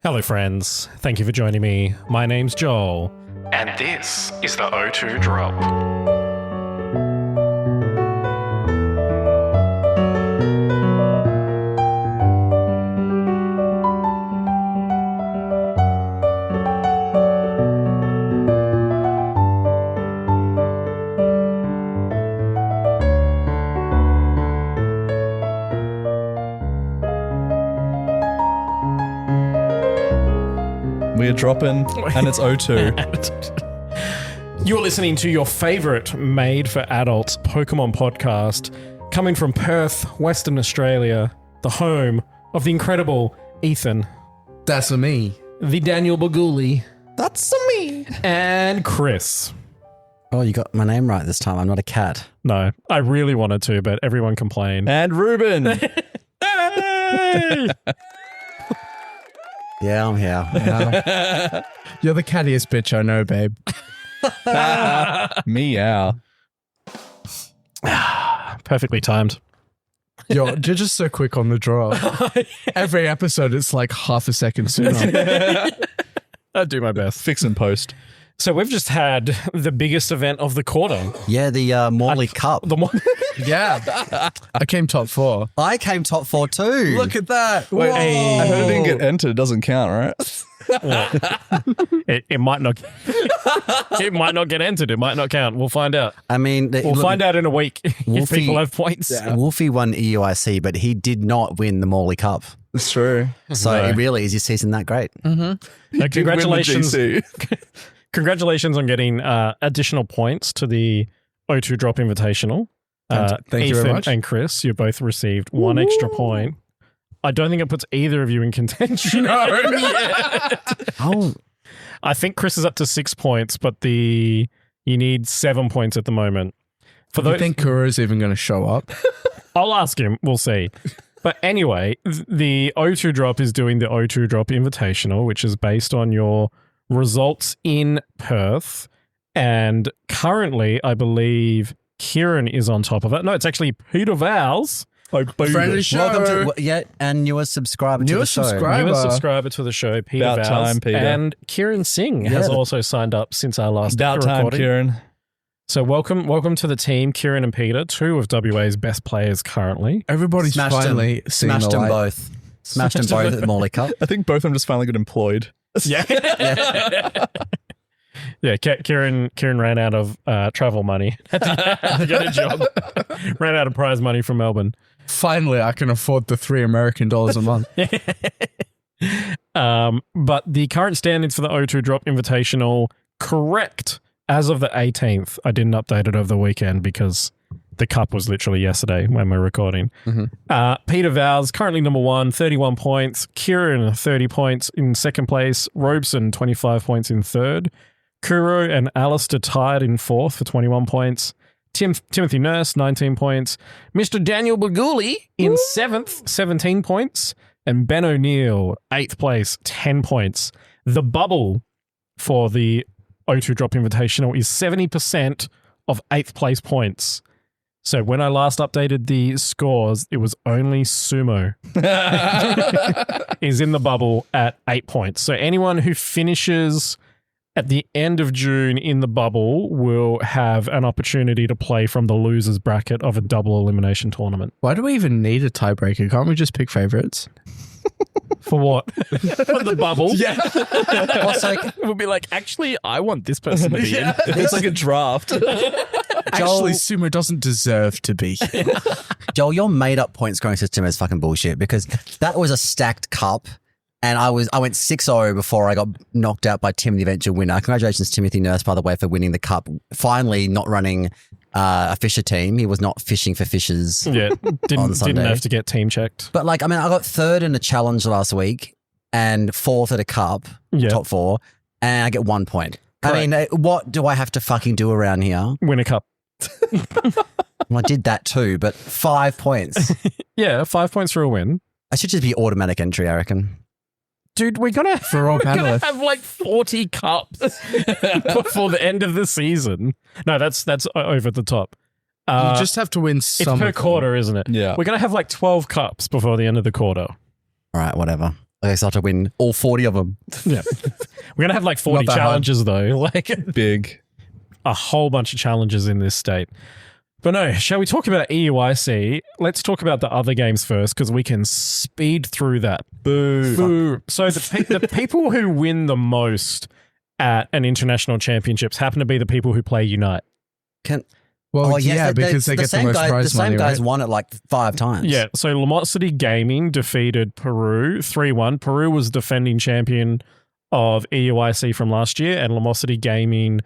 Hello friends, thank you for joining me. My name's Joel, and this is the O2 Drop. We're dropping, and it's O2. You're listening to your favourite made-for-adults Pokemon podcast, coming from Perth, Western Australia, the home of the incredible Ethan. That's me. The Daniel Baguli. That's me. And Chris. Oh, you got my name right this time. I'm not a cat. No, I really wanted to, but everyone complained. And Ruben. Hey! Yeah, I'm here. You're the cattiest bitch I know, babe. Meow. Perfectly timed. You're just so quick on the draw. Every episode, it's like half a second sooner. I'll do my best. Fix and post. So we've just had the biggest event of the quarter. Yeah, the Morley Cup. Yeah. I came top 4. I came top 4 too. Look at that. Wait, Whoa. I heard it didn't get entered. It doesn't count, right? It might not. It might not get entered. It might not count. We'll find out. I mean, We'll find out in a week if people have points. Wolfie won EUIC, but he did not win the Morley Cup. It's true. So it really is your season that great. Congratulations! Win the GC. Congratulations on getting additional points to the O2 Drop Invitational. Thank you very Ethan much. and Chris, you both received one extra point. I don't think it puts either of you in contention. Oh, I think Chris is up to 6 points, but you need 7 points at the moment. For Do you think Kura's even going to show up? I'll ask him. We'll see. But anyway, the O2 Drop is doing the O2 Drop Invitational, which is based on your results in Perth. And currently, I believe Kieran is on top of it. No, it's actually Peter Vowles. Friend of the show. welcome to and newest subscriber to the show. Newest subscriber to the show, Peter About Vowles. time, Peter. And Kieran Singh has also signed up since our last About time, recording. Kieran. So welcome to the team, Kieran and Peter, 2 of WA's best players currently. Everybody's Smashed finally seen Smashed the them light. both. Smashed them both at the Morley Cup. I think both of them just finally got employed. Yeah. Yeah, Kieran ran out of travel money. Had to get a job. Ran out of prize money from Melbourne. Finally, I can afford the $3 American a month. But the current standings for the O2 Drop Invitational, correct as of the 18th. I didn't update it over the weekend because the cup was literally yesterday when we're recording. Peter Vowles, currently number 1, 31 points. Kieran, 30 points in second place. Robeson, 25 points in third. Kuro and Alistair tied in fourth for 21 points. Timothy Nurse, 19 points. Mr. Daniel Baguli in seventh, 17 points. And Ben O'Neill, 8th place, 10 points. The bubble for the O2 Drop Invitational is 70% of 8th place points. So when I last updated the scores, it was only Sumo is in the bubble at 8 points. So anyone who finishes at the end of June in the bubble will have an opportunity to play from the losers bracket of a double elimination tournament. Why do we even need a tiebreaker? Can't we just pick favorites? For what? For the bubble? Yeah. We'll be like, actually, I want this person to be in. It's like a draft. Actually, Sumo doesn't deserve to be. Joel, your made-up point scoring system is fucking bullshit because that was a stacked cup. And I went 6-0 before I got knocked out by Tim, the eventual winner. Congratulations, Timothy Nurse, by the way, for winning the cup. Finally, not running a Fisher team. He was not fishing for fishes. Yeah, didn't have to get team checked. But I got 3rd in a challenge last week and 4th at a cup, top 4, and I get 1 point. Correct. I mean, what do I have to fucking do around here? Win a cup. Well, I did that too, but 5 points. Yeah, 5 points for a win. I should just be automatic entry, I reckon. Dude, we're gonna panelists. have 40 cups before the end of the season. No, that's over the top. You just have to win It's some. per quarter, isn't it? Yeah. We're gonna have 12 cups before the end of the quarter. All right, whatever. I still have to win all 40 of them. Yeah. We're going to have like 40 Not that challenges though. Like Big. a whole bunch of challenges in this state. But no, shall we talk about EUIC? Let's talk about the other games first because we can speed through that. Boo. So the people who win the most at an international championships happen to be the people who play Unite. Because they get the most prize money, The same guys right? won it like 5 times. Yeah, so Lumosity Gaming defeated Peru 3-1. Peru was defending champion of EUIC from last year, and Lumosity Gaming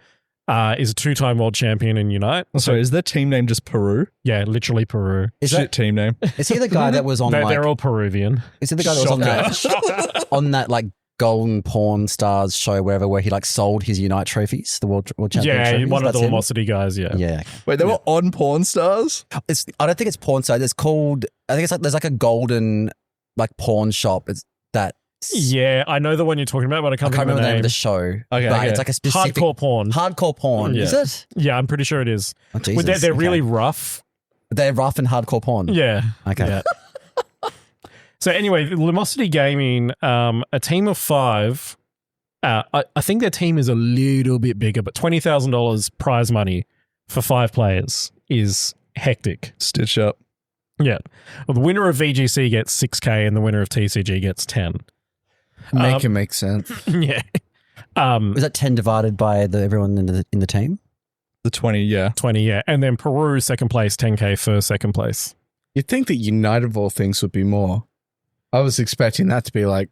is a 2-time world champion in Unite. So is their team name just Peru? Yeah, literally Peru. Shit team name. Is he the guy that was on They're all Peruvian. Is he the guy that was on that like Golden Porn Stars show, where he like sold his Unite trophies, the world champion trophies? Yeah, one of the That's him? Lumosity guys, yeah. Yeah. Wait, they were on Porn Stars? I don't think it's porn stars. It's called, I think it's like, there's like a golden like porn shop. It's that. Yeah, I know the one you're talking about, but I can't remember the name name. of the show. Okay, but okay. it's like a specific Hardcore porn. Hardcore porn. Yeah. Is it? Yeah, I'm pretty sure it is. Oh, Jesus. They're Okay. really rough. They're rough and hardcore porn. Yeah. Okay. Yeah. So anyway, Lumosity Gaming, a team of 5. I think their team is a little bit bigger, but $20,000 prize money for 5 players is hectic. Stitch up. Yeah. Well, the winner of VGC gets 6K and the winner of TCG gets 10. Make it make sense. Yeah. Is that 10 divided by everyone in the team? The 20, yeah. 20, yeah. And then Peru, second place, 10K for second place. You'd think that United of all things would be more. I was expecting that to be like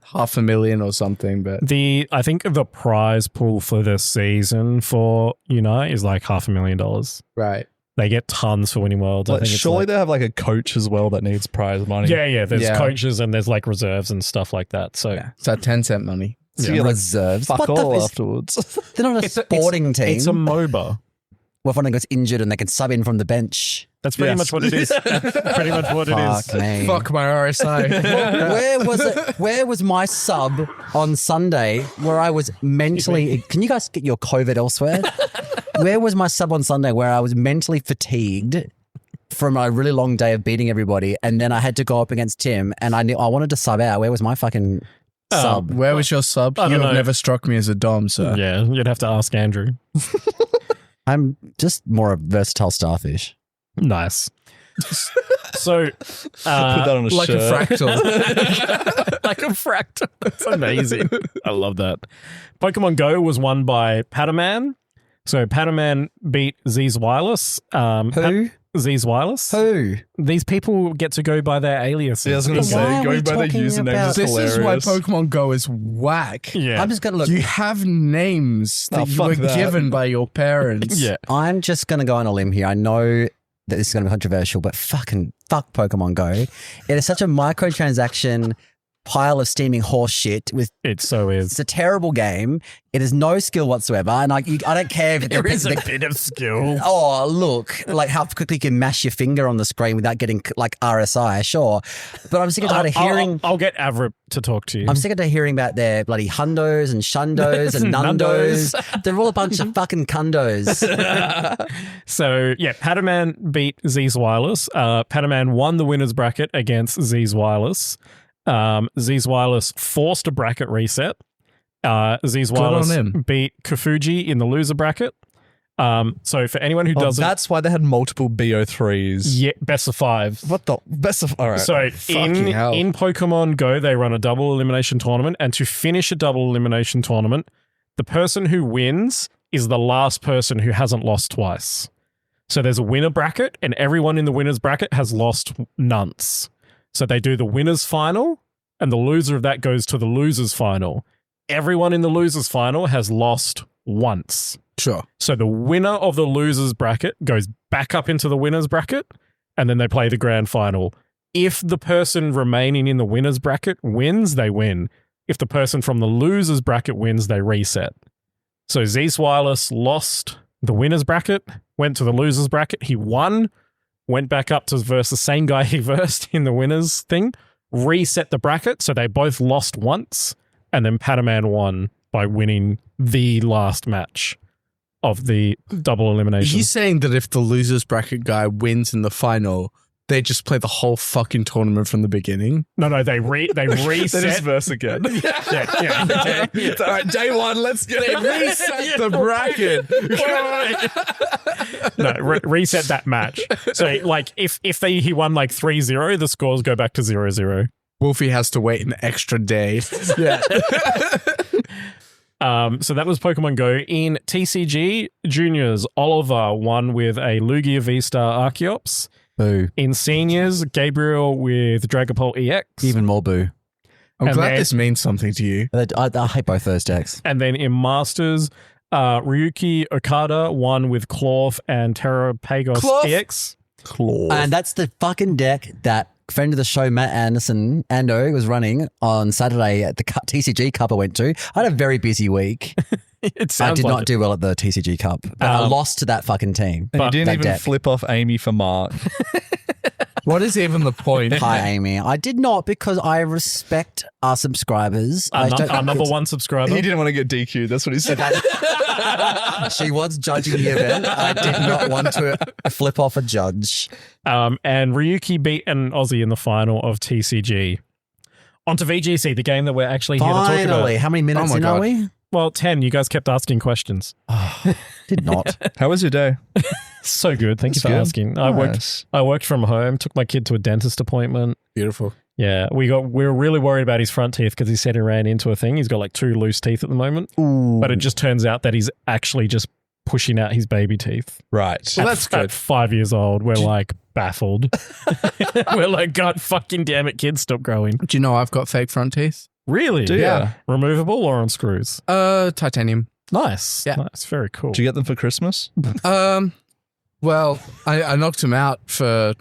$500,000 or something, but I think the prize pool for the season for Unite is like $500,000. right. They get tons for winning worlds. I Like, think it's surely like, they have like a coach as well that needs prize money. yeah. There's Yeah. coaches and there's like reserves and stuff like that. So Yeah. It's that 10-cent money. So you get, like, Reserves. fuck What the all is- afterwards. They're not a sporting team. It's a MOBA. Where if one gets injured and they can sub in from the bench. That's pretty Yes. much what it is. Pretty much what it is. Fuck me. Fuck my RSI. Where was it? Where was my sub on Sunday where I was mentally... Can you guys get your COVID elsewhere? Where was my sub on Sunday where I was mentally fatigued from a really long day of beating everybody and then I had to go up against Tim and I wanted to sub out? Where was my fucking sub? Where was your sub? I You don't have know. never struck me as a dom, so. Yeah, you'd have to ask Andrew. I'm just more a versatile starfish. Nice. So, Put that on a Like shirt. a fractal. like a fractal. That's amazing. I love that. Pokemon Go was won by Pataman. So Pataman beat Z's Wireless. Who? Z's Wireless. Who? These people get to go by their aliases. Yeah, I was going to Why say, are we going by their talking username about- is This hilarious. is why Pokemon Go is whack. Yeah. I'm just going to look. You have names that Oh, you fuck were that. given by your parents. Yeah. I'm just going to go on a limb here. I know that this is going to be controversial, but fuck Pokemon Go. It is such a microtransaction pile of steaming horse shit with It so is. it's a terrible game. It has no skill whatsoever. And I don't care if There is a bit of skill. oh, look, like how quickly you can mash your finger on the screen without getting like RSI, sure. But I'm sick and tired of hearing. I'll get Avrip to talk to you. I'm sick and tired of hearing about their bloody hundos and shundos and nundos. They're all a bunch of fucking cundos. So, yeah, Pataman beat Z's Wireless. Pataman won the winner's bracket against Z's Wireless. Z's Wireless forced a bracket reset. Z's Good on Wireless him. beat Kafuji in the loser bracket. So for anyone who Oh, doesn't... that's why they had multiple BO3s. Yeah, best of 5. What the best of? All right. So Fucking hell. in Pokemon Go, they run a double elimination tournament, and to finish a double elimination tournament, the person who wins is the last person who hasn't lost twice. So there's a winner bracket, and everyone in the winner's bracket has lost nonce. So they do the winner's final, and the loser of that goes to the loser's final. Everyone in the loser's final has lost once. Sure. So the winner of the loser's bracket goes back up into the winner's bracket, and then they play the grand final. If the person remaining in the winner's bracket wins, they win. If the person from the loser's bracket wins, they reset. So Zeus Wireless lost the winner's bracket, went to the loser's bracket. He won, went back up to verse the same guy he versed in the winner's thing, reset the bracket. So they both lost once, and then Pataman won by winning the last match of the double elimination. He's saying that if the losers bracket guy wins in the final, they just play the whole fucking tournament from the beginning. No, they reset. Then it's verse again. yeah. All right, day one, let's get They it. reset the bracket. No, reset that match. So, like, if he won like 3-0, the scores go back to 0-0. Wolfie has to wait an extra day. Yeah. So that was Pokemon Go. In TCG Juniors, Oliver won with a Lugia V-Star Archeops. Boo. In Seniors, Gabriel with Dragapult EX. Even more boo. I'm And glad then- this means something to you. I hate both those decks. And then in Masters, Ryuki Okada won with Clorf and Terrapagos Clorf? EX. Claw. And that's the fucking deck that friend of the show, Matt Anderson, Ando, was running on Saturday at the TCG Cup I went to. I had a very busy week. It I sounds did like not do well at the TCG Cup. But I lost to that fucking team. And you didn't that even deck. flip off Amy for Mark. What is even the point? Hi, Amy. I did not because I respect our subscribers. Our number one subscriber. He didn't want to get DQ'd. That's what he said. She was judging the event. I did not want to flip off a judge. And Ryuki beat an Aussie in the final of TCG. On to VGC, the game that we're actually here to talk about. Finally. How many minutes Oh my in are God. we? Well, 10. You guys kept asking questions. Did not. How was your day? So good. Thank you for That's good. asking. Nice. I worked from home, took my kid to a dentist appointment. Beautiful. Yeah, we were really worried about his front teeth because he said he ran into a thing. He's got like 2 loose teeth at the moment. Ooh. But it just turns out that he's actually just pushing out his baby teeth. Right. Well, that's At good. 5 years old, we're like baffled. We're like, God fucking damn it, kids, stop growing. Do you know I've got fake front teeth? Really? Do ya? Removable or on screws? Titanium. Nice. Yeah. Nice. Very cool. Did you get them for Christmas? Well, I knocked him out for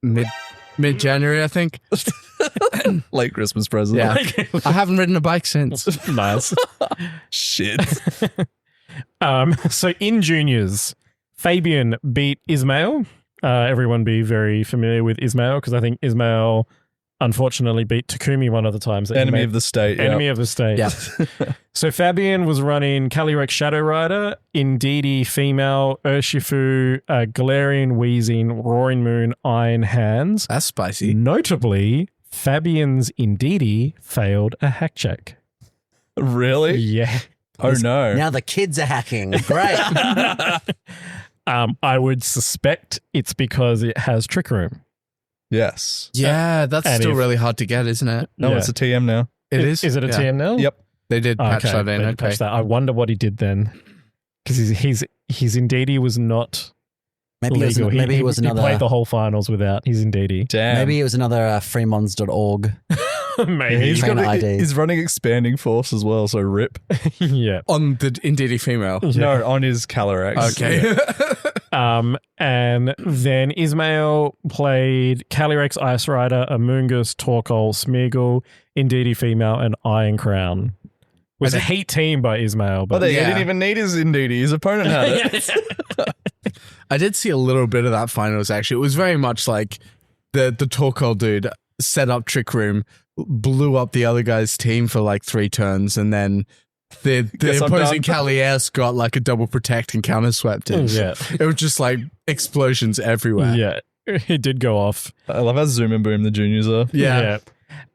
mid-January, I think. Late Christmas present. Yeah. I haven't ridden a bike since. Nice. Shit. So in juniors, Fabian beat Ismail. Everyone be very familiar with Ismail because I think Ismail unfortunately beat Takumi one of the times. that he Enemy made- of the state. Enemy of the state. Yeah. So Fabian was running Calyrex Shadow Rider, Indeedee Female, Urshifu, Galarian Wheezing, Roaring Moon, Iron Hands. That's spicy. Notably, Fabian's Indeedee failed a hack check. Really? Yeah. Oh no. Now the kids are hacking. Great. I would suspect it's because it has Trick Room. Yes. Yeah, that's And still if- really hard to get, isn't it? No, Yeah. it's a TM now. It is. Is it a Yeah. TM now? Yep. They did patch that in. they Okay. patched that. I wonder what he did then. Because his Indeedee was not Maybe it was, legal. maybe it was he played another. the whole finals without his Indeedee. Damn. Maybe it was another fremons.org. Maybe. He's Trainer got ID. he's running expanding force as well, so rip. Yeah. On the Indeedee female. No, on his Calyrex. Okay. And then Ismail played Calyrex, Ice Rider, Amoongus, Torkoal, Smeagol, Indeedee Female, and Iron Crown. It was a heat team by Ismail. But But he Yeah. didn't even need his Indeedee. His opponent had it. I did see a little bit of that finals, actually. It was very much like the Torkoal dude set up Trick Room, blew up the other guy's team for like 3 turns, and then the Guess I'm opposing done. Calias got like a double protect and counter swept it. Yeah. It was just like explosions everywhere. Yeah. It did go off. I love how Zoom and Boom the juniors are. Yeah.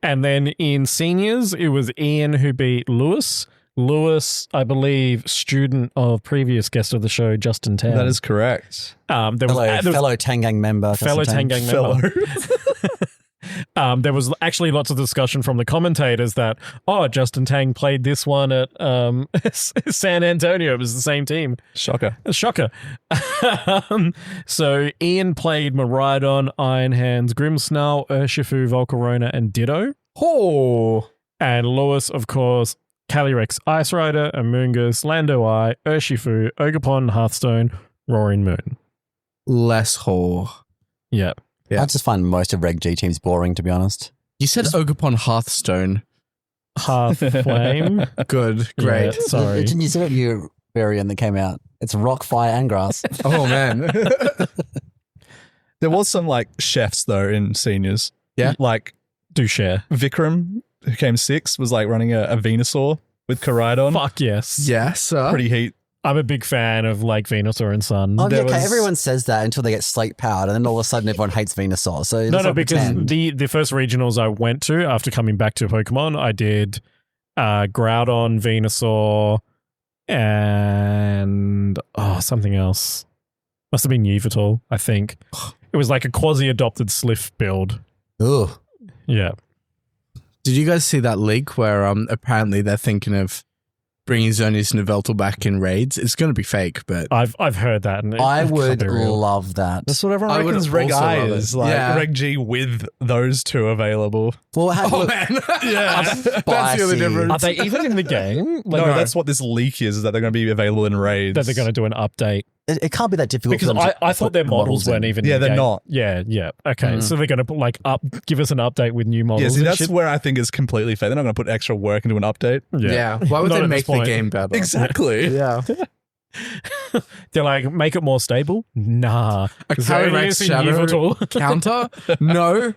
And then in seniors, it was Ian who beat Lewis. Lewis, I believe, student of previous guest of the show, Justin Tan. That is correct. There was Fellow Tangang member. fellow Justin Tangang Fellow. member. There was actually lots of discussion from the commentators that, Justin Tang played this one at San Antonio. It was the same team. Shocker. Shocker. So Ian played Miraidon, Iron Hands, Grimmsnarl, Urshifu, Volcarona, and Ditto. Oh. And Lewis, of course, Calyrex, Ice Rider, Amoongus, Lando Eye, Urshifu, Ogerpon, Hearthstone, Roaring Moon. Less whore. Yeah. Yeah. I just find most of Reg G teams boring, to be honest. You said Ogerpon Hearthstone. Hearth Flame. Good. Great. Yeah, sorry. Didn't you see what new variant that came out? It's rock, fire, and grass. Oh, man. There was some like chefs though in seniors. Yeah. Like Do share. Vikram, who came 6th, was like running a Venusaur with Koraidon. Fuck yes. Yes. Pretty heat. I'm a big fan of like Venusaur and Sun. Oh, yeah, There okay. was- Everyone says that until they get slate powered, and then all of a sudden everyone hates Venusaur. So let's No, not because pretend. the first regionals I went to after coming back to Pokemon, I did Groudon, Venusaur, and something else. Must have been Yveltal, I think. It was like a quasi-adopted Sliff build. Ugh. Yeah. Did you guys see that leak where apparently they're thinking of bringing Xerneas and Yveltal back in raids? It's going to be fake, but I've heard that. And I it can't would be real. love that. That's what everyone I would reckons Reg also I love it. is. Like Yeah. Reg G with those two available. Well, oh man, Yeah. that's the only Spicy. difference. Are they even in the game? Like, No, that's what this leak is that they're going to be available in raids. that they're going to do an update. It can't be that difficult. Because for them to I thought put their the models weren't in. even Yeah, in the they're game. not. Yeah. Okay. So they're going to give us an update with new models. Yeah, see, and that's shit. where I think is completely fair. They're not going to put extra work into an update. Yeah. Why would Not they at make this the point. game better? Exactly. Yeah. They're like, make it more stable? Nah. A Calyrex Shadow counter? No.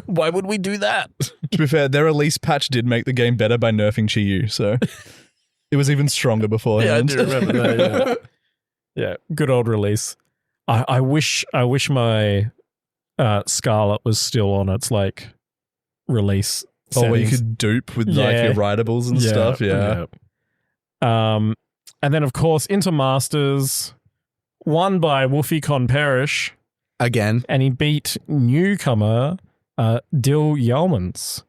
Why would we do that? To be fair, their release patch did make the game better by nerfing Chi-Yu, so it was even stronger beforehand. remember that. Yeah, good old release. I wish my Scarlet was still on its like release. Oh, where you settings. could dupe with like Yeah. your rideables and stuff. Yeah. And then of course into Masters, won by Wolfie Con Perish, Again. and he beat newcomer Dill Yeomans.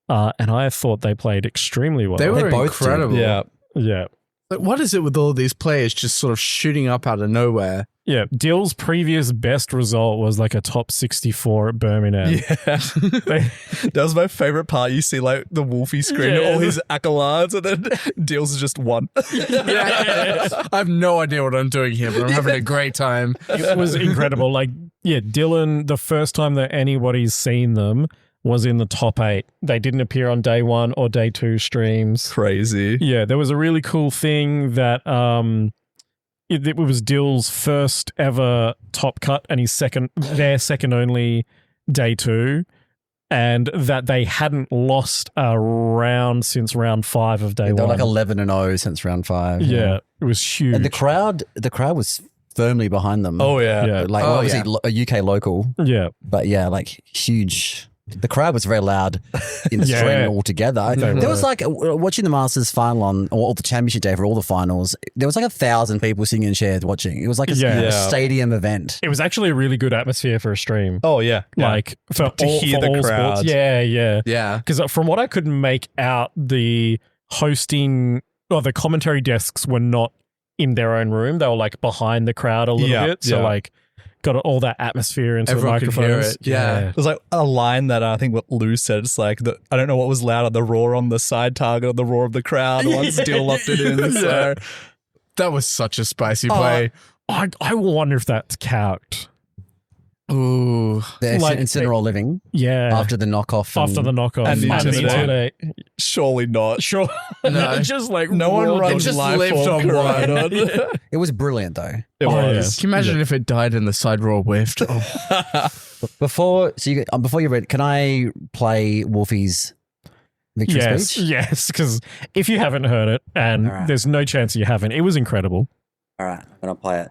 And I thought they played extremely well. They were both did. incredible. Yeah. yeah. Like, what is it with all these players just sort of shooting up out of nowhere? Yeah, Dill's previous best result was like a top 64 at Birmingham. Yeah. That was my favorite part. You see like the Wolfie screen, Yeah. all his accolades, and then Deals is just one. I have no idea what I'm doing here, but I'm having a great time. It was incredible. Like, yeah, Dylan, the first time that anybody's seen them was in the top 8. They didn't appear on day 1 or day 2 streams. Crazy. Yeah, there was a really cool thing that it was Dill's first ever top cut and their second only day 2, and that they hadn't lost a round since round 5 of day They 1. were like 11-0 since round 5. Yeah, it was huge. And the crowd was firmly behind them. Oh yeah. Yeah. Like Oh, obviously a UK local, yeah. but yeah, like huge. The crowd was very loud in the Yeah. stream altogether. They There was were. like watching the Masters final or the championship day for all the finals. There was like 1,000 people sitting in chairs watching. It was like a Yeah. stadium event. It was actually a really good atmosphere for a stream. Oh yeah. Yeah. Like for To all, hear for the all crowd. sports. Yeah. Yeah. Because from what I could make out, the hosting or the commentary desks were not in their own room. They were like behind the crowd a little Yeah, bit. So yeah. like got all that atmosphere into Everyone the could microphones. hear it. Yeah. There's like a line that I think what Lou said. It's like I don't know what was louder, the roar on the side target or the roar of the crowd. Once Dill locked it in. So That was such a spicy play. I wonder if that's calced. Ooh. The Like- Incineroar living Yeah. after the knockoff. After the knockoff. and And the Intimidate. Intimidate. surely not. Sure. No. Just like No one raw runs just life lived on on one. Koraidon. It was brilliant though. It Oh, was. Can you imagine if it died and the side roar whiffed? Oh. Before you read, can I play Wolfie's victory Yes, speech? yes, because if you haven't heard it, and All right. there's no chance you haven't, it was incredible. All right, I'm gonna play it.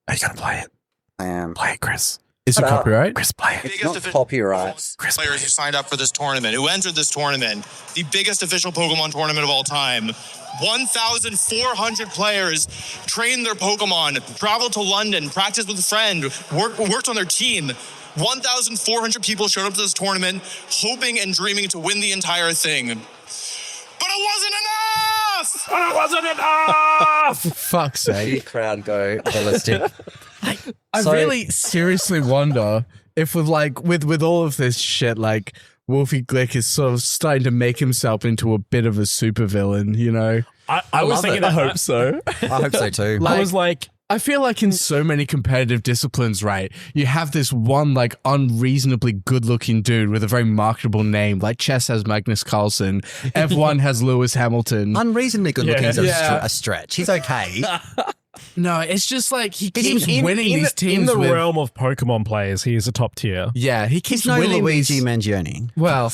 Are you gonna play it? I am. Play it, Chris. Is it Shut up. copyright? Chris, play it. It's not copyright. Players who signed up for this tournament, who entered this tournament, the biggest official Pokemon tournament of all time. 1,400 players trained their Pokemon, traveled to London, practiced with a friend, worked on their team. 1,400 people showed up to this tournament, hoping and dreaming to win the entire thing. But it wasn't enough! But it wasn't enough! Fuck's sake. Crowd go ballistic. I So- really seriously wonder if with all of this shit, like Wolfie Glick is sort of starting to make himself into a bit of a supervillain, you know? I was love thinking it. I that. hope so. I hope so too. I was like, I feel like in so many competitive disciplines, right, you have this one like unreasonably good-looking dude with a very marketable name. Like chess has Magnus Carlsen, F1 has Lewis Hamilton. Unreasonably good looking is Yeah. a stretch. He's okay. No, it's just like he keeps in, winning in, these teams in the with. realm of Pokemon players, he is a top tier. Yeah, he keeps He's no winning Luigi these. Mangione. Well,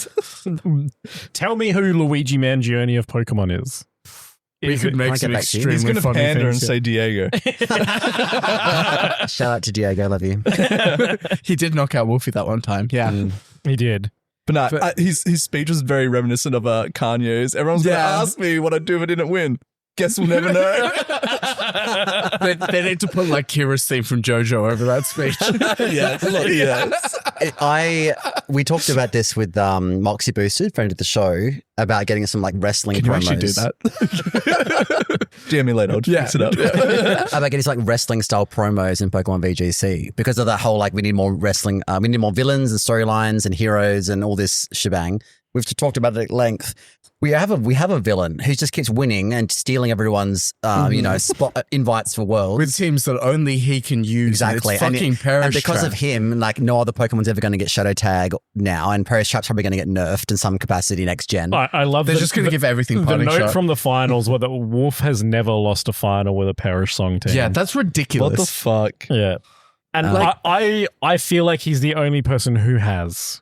Tell me who Luigi Mangione of Pokemon is. We could make Can I some get back to you? extremely He's going to funny pander and things. say Diego. Shout out to Diego, love you. He did knock out Wolfie that one time. Yeah. He did. But no, his speech was very reminiscent of Kanye's. Everyone's going to ask me what I'd do if I didn't win. Guess we'll never know. They need to put like Kira's theme from JoJo over that speech. We talked about this with Moxie Boosted, friend of the show, about getting some like wrestling Can you promos. actually do that? DM me later. I'll just fix it up. About getting some like wrestling style promos in Pokemon VGC because of that whole like we need more wrestling, we need more villains and storylines and heroes and all this shebang. We've talked about it at length. We have a villain who just keeps winning and stealing everyone's spot invites for worlds With teams that only he can use. Exactly. It's fucking Perish and because Trap. of him, like no other Pokemon's ever going to get Shadow Tag now, and Perish Trap's probably going to get nerfed in some capacity next gen. I love They're just going to give everything the punning note shot. from the finals where the Wolf has never lost a final with a Perish song team. Yeah, that's ridiculous. What the fuck? Yeah. And I feel like he's the only person who has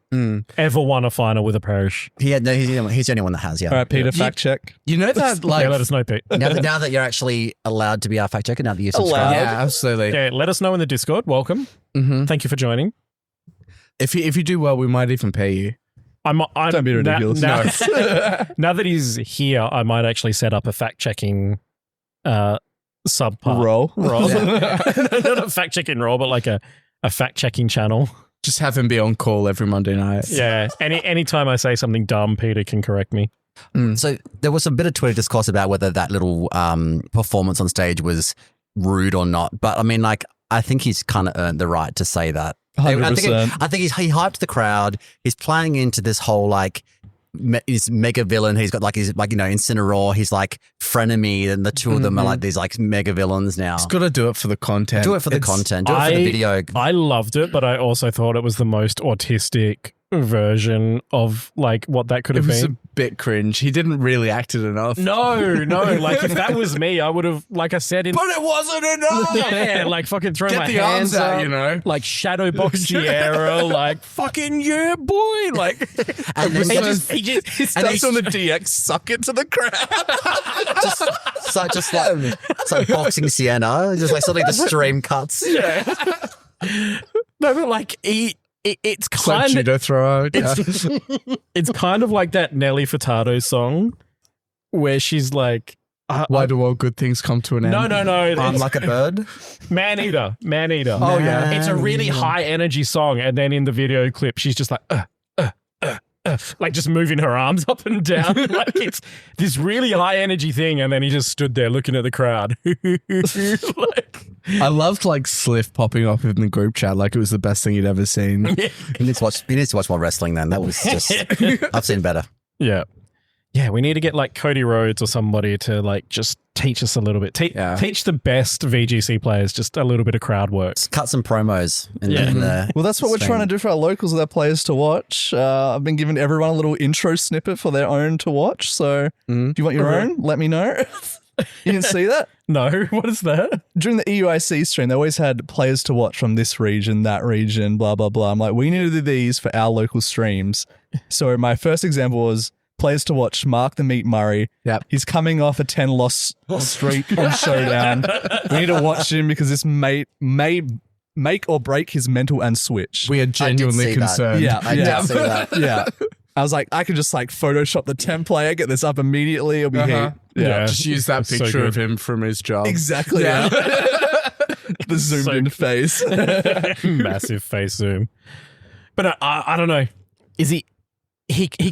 ever won a final with a Perish. He's the only one that has, yeah. All right, Peter, fact check. You know that, like, Yeah, let us know, Pete. Now that you're actually allowed to be our fact checker, now that you've subscribed. yeah, absolutely. Yeah, let us know in the Discord. Welcome. Mm-hmm. Thank you for joining. If you do well, we might even pay you. I'm Don't be ridiculous. Now that he's here, I might actually set up a fact checking subpart. Roll. Not a fact checking role, but like a fact checking channel. Just have him be on call every Monday night. Yeah. Anytime I say something dumb, Peter can correct me. So there was a bit of Twitter discourse about whether that little performance on stage was rude or not. But I mean, like, I think he's kind of earned the right to say that. 100%. I think he hyped the crowd. He's playing into this whole like his mega villain. He's got like his Incineroar. He's like frenemy, and the two of them are like these like mega villains now. He's got to do it for the content. Do it for the content. Do it for the video. I loved it, but I also thought it was the most autistic version of like what that could It have was been. a bit cringe. He didn't really act it enough. No. Like if that was me, I would have, like I said, But it wasn't enough. yeah, like fucking throwing Get my the hands arms out, up, you know. like shadow box Sierra, like fucking yeah, boy, like And then he just That's on the DX. Suck it to the crowd. just like boxing Sienna, just like suddenly the stream cuts. no, but like it's It's like kind of judo throw. Yeah. it's kind of like that Nelly Furtado song where she's like, Why do all good things come to an end? no, I'm it's like a bird. Man Eater. Oh, yeah. It's a really high energy song, and then in the video clip, she's just like, like just moving her arms up and down. Like it's this really high energy thing, and then he just stood there looking at the crowd. Like, I loved like Sliff popping up in the group chat like it was the best thing you'd ever seen. He needs to watch more wrestling then. That was just I've seen better. yeah. Yeah, we need to get like Cody Rhodes or somebody to like just teach us a little bit. Teach the best VGC players just a little bit of crowd work. Just cut some promos in the Well, that's what we're stream. trying to do for our locals with our players to watch. I've been giving everyone a little intro snippet for their own to watch. So if you want your own, let me know. You didn't see that? No, what is that? During the EUIC stream, they always had players to watch from this region, that region, blah, blah, blah. I'm like, we need to do these for our local streams. So my first example was players to watch Mark the Meat Murray. Yep. He's coming off a 10-loss streak on Showdown. We need to watch him because this may make or break his mental and switch. We are genuinely see that. concerned. Yeah, I did see that. yeah. I was like, I could just like Photoshop the 10 player, get this up immediately. It'll be heat. Yeah. Just use that So picture good. of him from his job. Exactly. Yeah. The zoomed So in good. face. Massive face zoom. But I don't know. Is he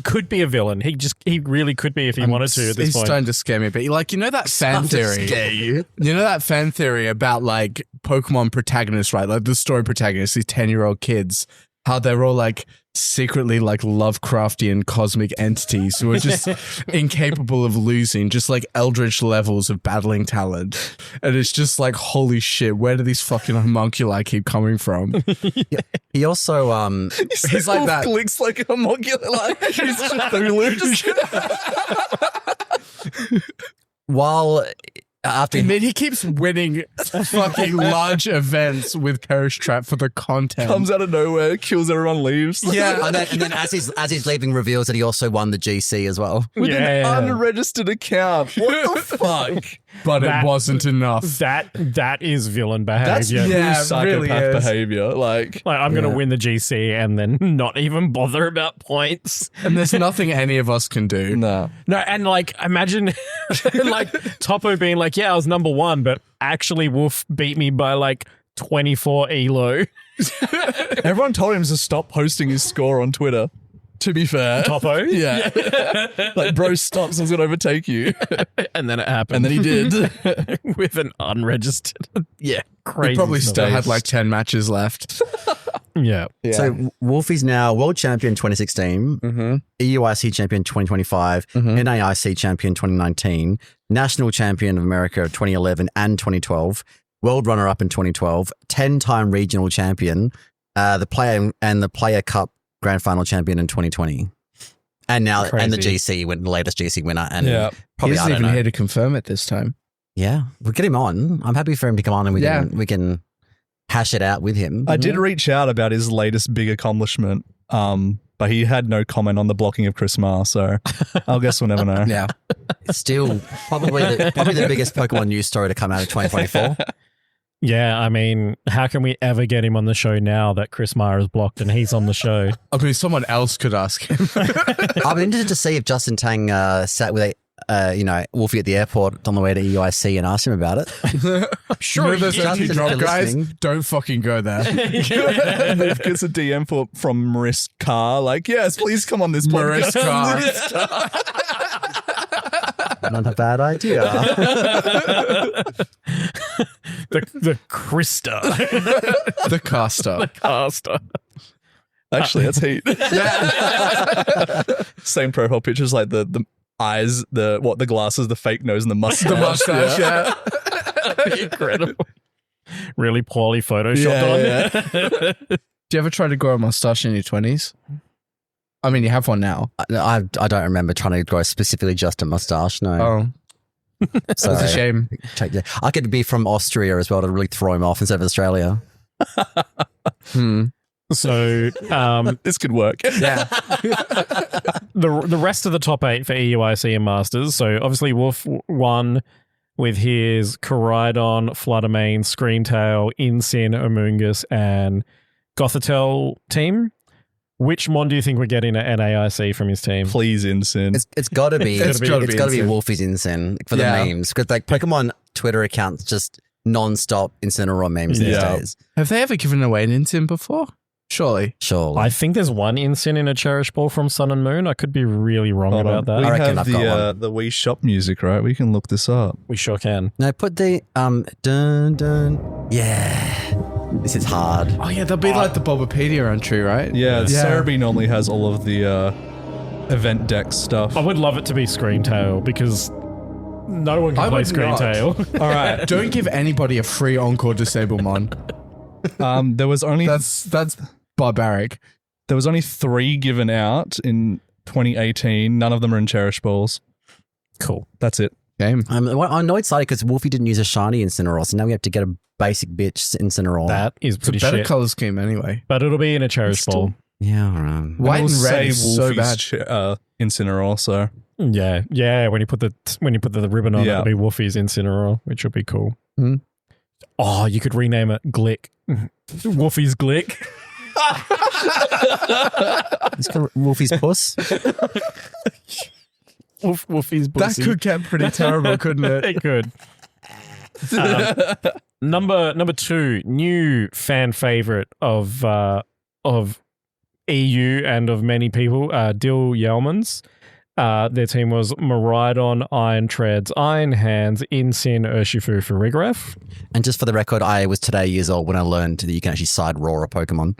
could be a villain. He really could be if he wanted to at this He's point. starting to scare me. But like, you know that fan theory? You know that fan theory about like Pokemon protagonists, right? Like the story protagonists, these 10-year-old kids, how they're all like secretly like Lovecraftian cosmic entities who are just incapable of losing, just like eldritch levels of battling talent. And it's just like, holy shit, where do these fucking homunculi keep coming from? He also He's like that. Clicks like a homunculus. Like, he's just Hulu. while After I mean, he keeps winning fucking large events with Perish Trap for the content. Comes out of nowhere, kills everyone, leaves. Yeah. and then as he's leaving, reveals that he also won the GC as well. With an Yeah. unregistered account. What the fuck? But That- it wasn't enough. That is villain That's behavior. Yeah, it psychopath really is. behavior. Like, Like, I'm going to Yeah. win the GC and then not even bother about points. And there's nothing any of us can do. nah. No, and like, imagine like Topo being like, yeah, I was number one, but actually Wolf beat me by like 24 elo. Everyone told him to stop posting his score on Twitter. To be fair. Topo? Yeah. Like, bro, stop, someone's going to overtake you. And then it happened. And then he did. With an unregistered. Yeah, crazy. He probably stuff. still had like 10 matches left. Yeah. So Wolfie's now world champion 2016, EUIC champion 2025, NAIC champion 2019, national champion of America 2011 and 2012, world runner-up in 2012, 10-time regional champion, the player cup grand final champion in 2020. And now, and the Crazy. GC, the latest GC winner. And Yeah. He probably, I isn't don't even know. here to confirm it this time. Yeah, we'll get him on. I'm happy for him to come on and we can hash it out with him. I did reach out about his latest big accomplishment, but he had no comment on the blocking of Chris Ma, so I guess we'll never know. Yeah. Still probably the biggest Pokemon news story to come out of 2024. Yeah, I mean, how can we ever get him on the show now that Chris Meyer is blocked and he's on the show? I mean, someone else could ask him. I'm interested to see if Justin Tang sat with Wolfie at the airport on the way to EUIC and asked him about it. Sure, he there's did. empty Justin, drop, if you're guys. listening. Don't fucking go there. Wolf gets a DM from Maris Carr, like, yes, please come on this Maris podcast. Carr. Not a bad idea. The Krista. The caster. Caster. Actually, that's heat. Same profile pictures, like the eyes, the glasses, the fake nose, and the mustache. The mustache, yeah. Incredible. Really poorly photoshopped on. Yeah, Do you ever try to grow a mustache in your 20s? I mean, you have one now. I don't remember trying to grow specifically just a mustache. No, Oh, so that's a shame. I could be from Austria as well to really throw him off instead of Australia. So This could work. Yeah. the rest of the top 8 for EUIC and Masters. So obviously Wolf won with his Koraidon, Fluttermane, Screamtail, Incin, Amoonguss, and Gothitelle team. Which Mon do you think we're getting at NAIC from his team? Please, Incin. It's got to be. It's gotta be Incin. Wolfie's Incin for the Yeah. memes because like Pokemon Twitter accounts just non-stop Incineroar memes these Yeah. days. Have they ever given away an Incin before? Surely. Sure. I think there's one Incin in a Cherish Ball from Sun and Moon. I could be really wrong Hold about on. that. We I reckon have I've got the Wii Shop music, right? We can look this up. We sure can. No, put the dun dun. Yeah, this is hard. Oh, yeah, that'll be like the Bulbapedia entry, right? Yeah, Cerebi normally has all of the event deck stuff. I would love it to be Screamtail because no one can I play would not. Screamtail. All right. Don't give anybody a free Encore Disablemon. There was only That's barbaric. there was only 3 given out in 2018. None of them are in Cherish Balls. Cool. That's it. Game. I'm not excited because Wolfie didn't use a shiny Incineroar, so now we have to get a basic bitch Incineroar. That is It's a pretty better shit. color scheme anyway. But it'll be in a Cherish Ball. Yeah, all right. White and We'll red say is so Wolfie's bad. Incineroar, so Yeah. When you put the ribbon on, Yeah. it'll be Wolfie's Incineroar, which will be cool. Mhm. Oh, you could rename it Glick. Wolfie's Glick. It's called Wolfie's puss. Wolfie's That Bussy. could get pretty terrible, couldn't it? It could. Number 2, new fan favorite of EU and of many people, Dill Yeomans. Their team was Miraidon, Iron Treads, Iron Hands, Incin, Urshifu, Farigiraf. And just for the record, I was today years old when I learned that you can actually side roar a Pokemon.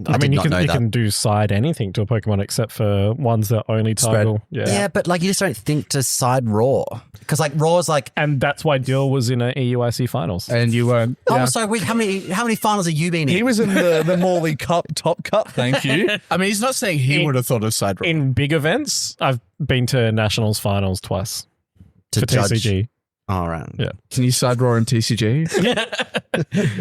I mean, did you not know that. can do side anything to a Pokemon except for ones that only Spread. toggle. Yeah, but like you just don't think to side roar because like roar's like. And that's why Dill was in a EUIC finals. And you weren't. Oh, Yeah. so how many finals have you been in? he was in the Morley Cup Top Cup. Thank you. I mean, he's not saying he would have thought of side roll. In big events, I've been to Nationals finals twice to for judge. TCG. All right. Yeah. Can you side roar in TCG?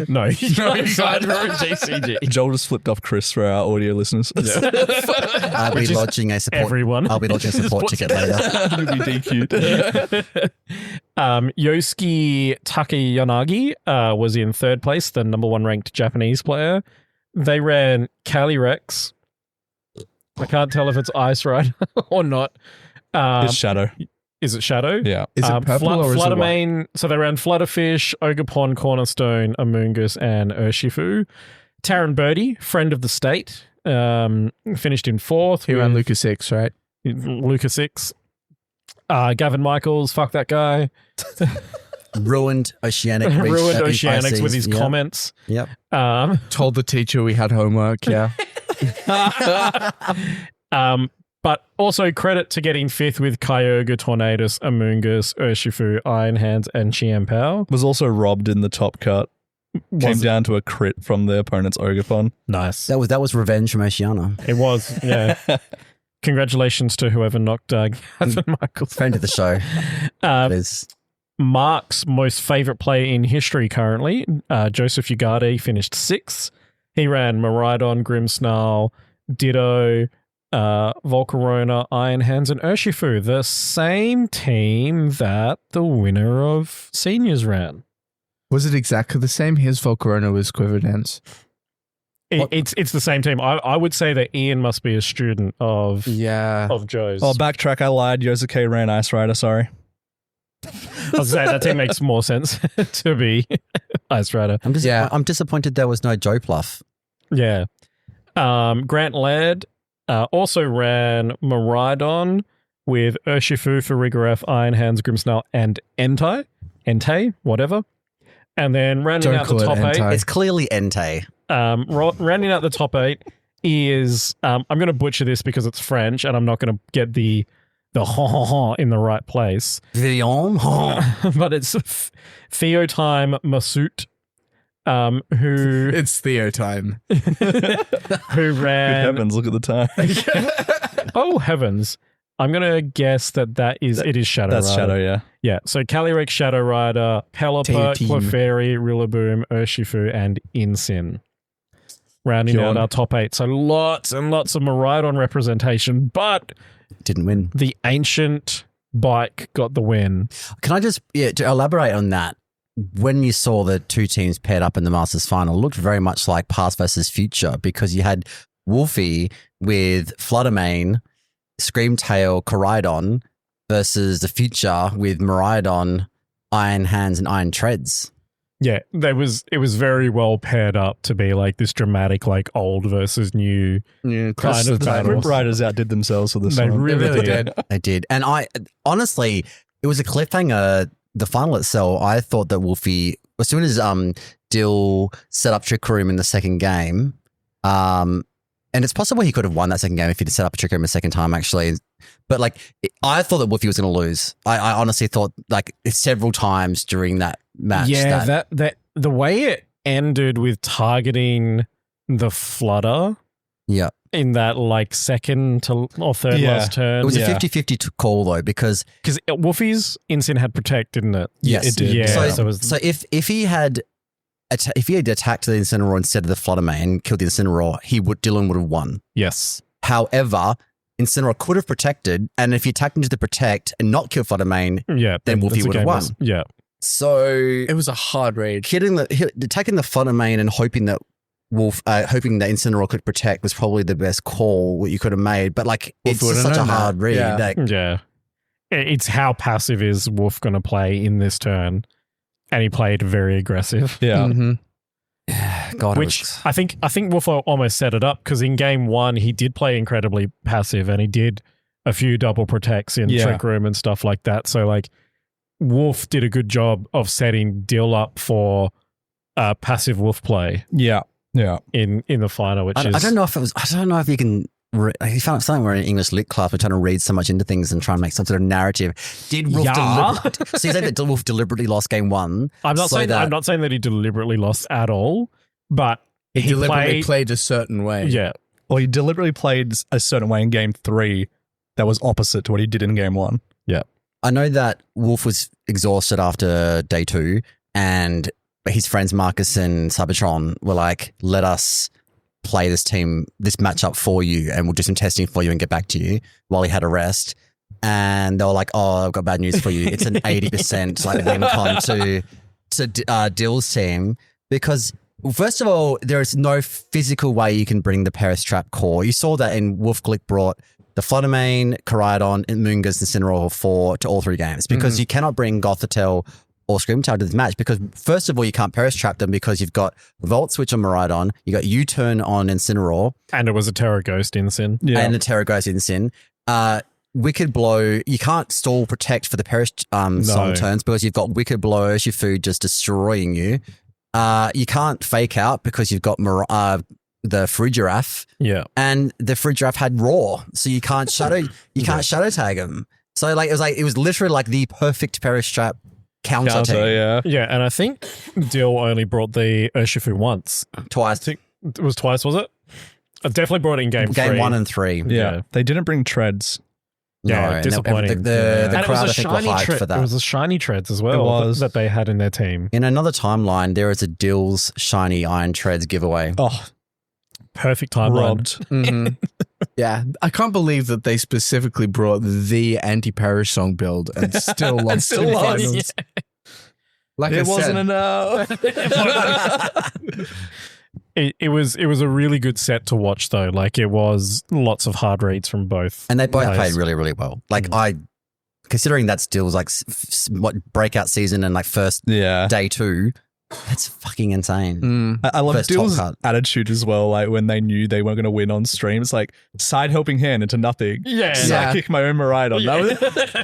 No, you can't side roar in TCG. Joel just flipped off Chris for our audio listeners. I'll be lodging a support. Everyone. I'll be lodging a support ticket later. It'll be DQ'd. Yosuke Takayanagi was in third place, the number 1 ranked Japanese player. They ran Calyrex. I can't tell if it's Ice Rider or not. It's Shadow. Is it Shadow? Yeah. Is it purple or is it white? Fluttermane, so they ran Flutterfish, Ogerpon, Cornerstone, Amoonguss, and Urshifu. Taron Birdie, friend of the state, finished in 4th. He ran Luca 6, right? Luca 6. Gavin Michaels, fuck that guy. Ruined Oceanic. Ruined Oceanics with his Yep. comments. Yep. Told the teacher we had homework, yeah. But also credit to getting 5th with Kyogre, Tornadus, Amoonguss, Urshifu, Iron Hands, and Chiampao. Was also robbed in the top cut. Came down to a crit from the opponent's Ogerpon. Nice. That was revenge from Oceana. It was, yeah. Congratulations to whoever knocked Gavin Michaels. Friend of the show. Liz. Mark's most favourite player in history currently, Joseph Ugarte, finished 6th. He ran Miraidon, Grimmsnarl, Ditto, Volcarona, Iron Hands, and Urshifu, the same team that the winner of seniors ran. Was it exactly the same? His Volcarona was Quiver Dance. It's the same team. I would say that Ian must be a student of Joe's. Oh, backtrack. I lied. Yosuke ran Ice Rider. Sorry. I was saying that team makes more sense to be Ice Rider. I'm disappointed there was no Joe Pluff. Yeah. Grant Laird also ran Miraidon with Urshifu, Farigiraf, Iron Hands, Grimmsnarl, and Entei, whatever. And then rounding out the top 8. It's clearly Entei. Rounding out the top 8 is, I'm going to butcher this because it's French and I'm not going to get the ha in the right place. Vion. But it's Theotime Massoud, who... It's Theo time. who ran... Good heavens, look at the time. Oh, heavens. I'm going to guess it is Shadow Rider. That's Shadow, yeah. Yeah, so Calyrex, Shadow Rider, Pelipper, Clefairy, Rillaboom, Urshifu, and Incin. Rounding out our top 8. So lots and lots of Miraidon representation, but... Didn't win. The ancient bike got the win. Can I just to elaborate on that? When you saw the two teams paired up in the Masters final, it looked very much like past versus future because you had Wolfie with Fluttermane, Screamtail, Koraidon versus the future with Miraidon, Iron Hands, and Iron Treads. Yeah, it was very well paired up to be like this dramatic, like old versus new kind of battle. Rip Riders outdid themselves with this They one. really did. They did. And I honestly, it was a cliffhanger. The final itself, I thought that Wolfie, as soon as Dill set up Trick Room in the second game, and it's possible he could have won that second game if he'd set up a Trick Room a second time, actually. But like, I thought that Wolfie was going to lose. I honestly thought like several times during that match. Yeah, that the way it ended with targeting the Flutter. Yeah. In that like second to or third last turn. It was a 50-50 call though because Wolfie's Incin had Protect, didn't it? Yes, it did. Yeah. So if he had attacked the Incineroar instead of the Fluttermane and killed the Incineroar, Dylan would have won. Yes. However, Incineroar could have protected, and if he attacked into the Protect and not killed Fluttermane, then Wolfie would have won. Yeah. So it was a hard raid. Attacking the Fluttermane and hoping that Incineroar could protect was probably the best call what you could have made. But like, it's just such a hard read. Yeah. It's how passive is Wolf going to play in this turn, and he played very aggressive. Yeah. Mm-hmm. God, I think Wolf almost set it up because in game 1 he did play incredibly passive and he did a few double protects in Trick Room and stuff like that. So like Wolf did a good job of setting Dill up for passive Wolf play. Yeah. Yeah. In the final, which is... I don't know if you can... I found something we're in English lit class. We're trying to read so much into things and try and make some sort of narrative. Did Wolf so you say that Wolf deliberately lost game 1? I'm not saying that he deliberately lost at all, but he deliberately played a certain way. Yeah. Well, he deliberately played a certain way in game 3 that was opposite to what he did in game 1. Yeah. I know that Wolf was exhausted after day 2, and his friends Marcus and Cybertron were like, let us play this matchup for you, and we'll do some testing for you and get back to you, while he had a rest. And they were like, oh, I've got bad news for you. It's an 80% like win con to Dill's team, because first of all, there is no physical way you can bring the Paris Trap core. You saw that in Wolf Glick brought the Fluttermane, Koraidon, and Moongas and Incineroar to all 3 games, because you cannot bring Gothitelle or Screamtail to this match, because first of all, you can't Paris Trap them because you've got Volt Switch on Miraidon, you got U-Turn on Incineroar. And it was a Terra Ghost Incin. Yeah. And a Terra Ghost Incin. Wicked Blow, you can't stall protect for the Paris song turns because you've got Wicked Blow, Shifu just destroying you. You can't Fake Out because you've got the Frigiraffe. Yeah. And the Frigiraffe had Roar, so you can't shadow tag him. So it was literally like the perfect Paris Trap counter team. Yeah, and I think Dill only brought the Urshifu once. Twice. It was twice, was it? I definitely brought it in game 3. 1 and 3. Yeah. They didn't bring treads. Yeah, No, disappointing. The crowd, I think, were hyped for that. It was the shiny treads as well that they had in their team. In another timeline, there is a Dill's shiny Iron Treads giveaway. Oh, perfect timeline. robbed. Yeah, I can't believe that they specifically brought the anti-Paris song build and still lost still in lost. finals. Like It I wasn't said, enough. It was a really good set to watch though. Like it was lots of hard reads from both. And they both players. played really, really well. Like considering that's Dill's like breakout season and like first day 2, that's fucking insane. I love First Dill's top cut. attitude as well. Like when they knew they weren't going to win on stream, it's like side helping hand into nothing. Yeah. Sidekick my own Miraidon.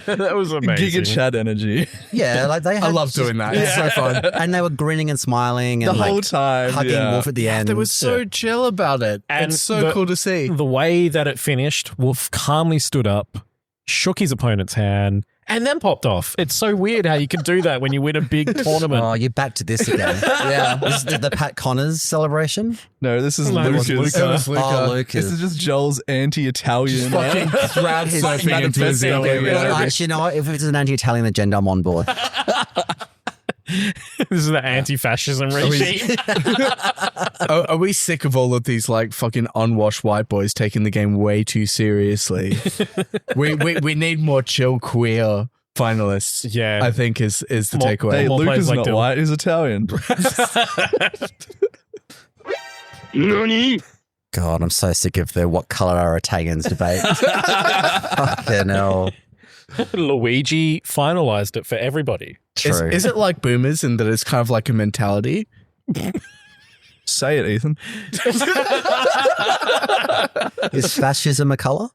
That was amazing. Giga Chad energy. Yeah, like they had I love doing that. It's so fun. and they were grinning and smiling and The whole time. hugging Wolf at the end. They were so chill about it. And it's so cool to see. The way that it finished, Wolf calmly stood up, shook his opponent's hand, and then popped off. It's so weird how you can do that when you win a big tournament. Oh, you're back to this again. Yeah. This is the Pat Connors celebration. No, this is No, it was Lucas. Luca. It was Luca. Oh, Lucas. This is just Joel's anti-Italian. Fucking crowd surfing into his manifesting. Actually, you know what? If it's an anti-Italian agenda, I'm on board. This is the anti-fascism regime. Are we sick of all of these like fucking unwashed white boys taking the game way too seriously? we need more chill queer finalists. Yeah. I think is the More- takeaway. Hey, More Luke players is like not Dylan. white. He's Italian. God, I'm so sick of the what color are Italians debate. Fucking hell. Luigi finalized it for everybody. True. Is it like boomers in that it's kind of like a mentality? Say it, Ethan. Is fascism a color?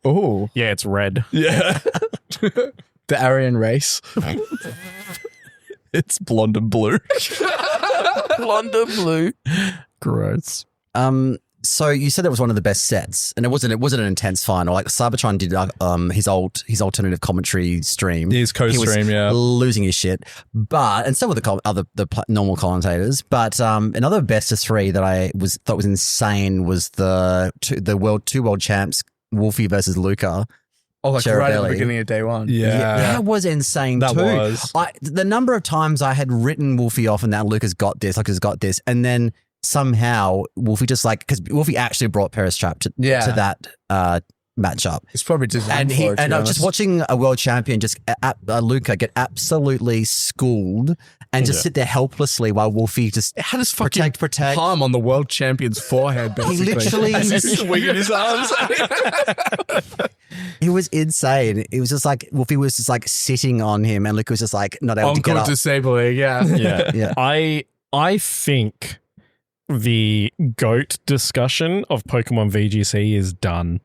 Oh, Yeah, it's red. Yeah. the Aryan race. It's blonde and blue. Blonde and blue. Gross. So you said it was one of the best sets, and it wasn't an intense final. Like Cybertron did his alternative commentary stream. His co-stream, he was losing his shit. And so were the normal commentators. But another best of 3 that I thought was insane was the two world champs Wolfie versus Luca. Oh, like right at the Cherubelli. beginning of day 1. Yeah. That was insane That too. was. The number of times I had written Wolfie off and now Luca's got this, and then somehow Wolfie just because Wolfie actually brought Paris Trap to that matchup. It's probably just And I'm just watching a world champion Luca get absolutely schooled and just sit there helplessly while Wolfie just had his fucking protect. palm on the world champion's forehead, He basically. literally, Swinging his arms. it was insane. It was just like Wolfie was just sitting on him, and Luca was just not able to get Encore up. disabling, yeah. Yeah. Yeah. I think the GOAT discussion of Pokemon VGC is done.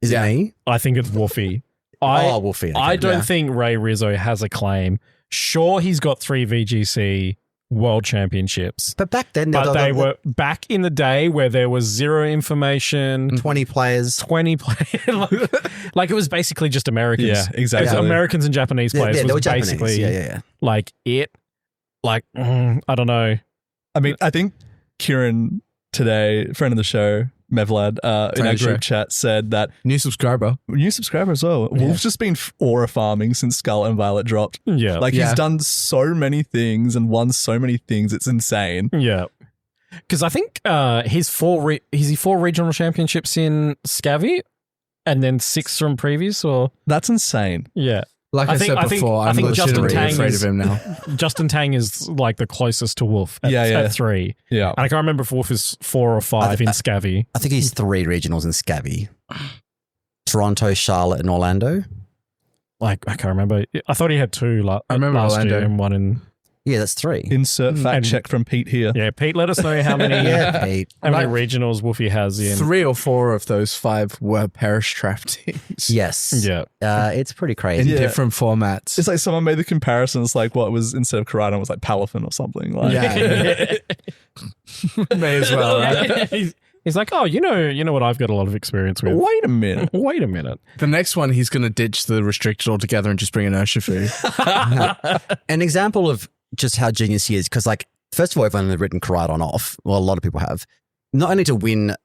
Is it me? I think it's Wolfie. Wolfie. Okay. I don't think Ray Rizzo has a claim. Sure, he's got 3 VGC World Championships. But back then, But they were back in the day where there was zero information, 20 players. 20 players. like it was basically just Americans. Yeah, exactly. It was Americans and Japanese players Yeah, they were was Japanese. basically Yeah. like it. I don't know. I mean, I think Kieran today, friend of the show, Mevlad, in our Sure. group chat said that New subscriber. new subscriber as well. Wolf's just been aura farming since Scarlet and Violet dropped. Yeah. Like Yeah. he's done so many things and won so many things. It's insane. Yeah. Because I think he's four regional championships in Scavvy and then 6 from previous, or That's insane. yeah. Like I said before, I'm Justin legitimately Tang afraid is of him now. Justin Tang is like the closest to Wolf at, Yeah, yeah. at 3. Yeah. And I can't remember if Wolf is 4 or 5 in Scavvy. I think he's 3 regionals in Scavvy. Toronto, Charlotte, and Orlando. Like I can't remember. I thought he had 2 I remember last Orlando. year and 1 in. Yeah, that's 3. Insert fact And- check from Pete here. Yeah, Pete, let us know how many Yeah, Pete. how many regionals Wolfie has in. 3 or 4 of those 5 were Perish Trap teams. Yes. Yeah. It's pretty In crazy. Yeah. different formats. It's like someone made the comparison. It's like what was instead of Koraidon was like Palafin or something. Like, Yeah. May as well, right? He's like, oh, you know what I've got a lot of experience with. Wait a minute. Wait a minute. The next one, he's going to ditch the restricted altogether and just bring an Urshifu. An example of just how genius he is, because like, first of all, everyone had written Koraidon off. Well, a lot of people have. Not only to win,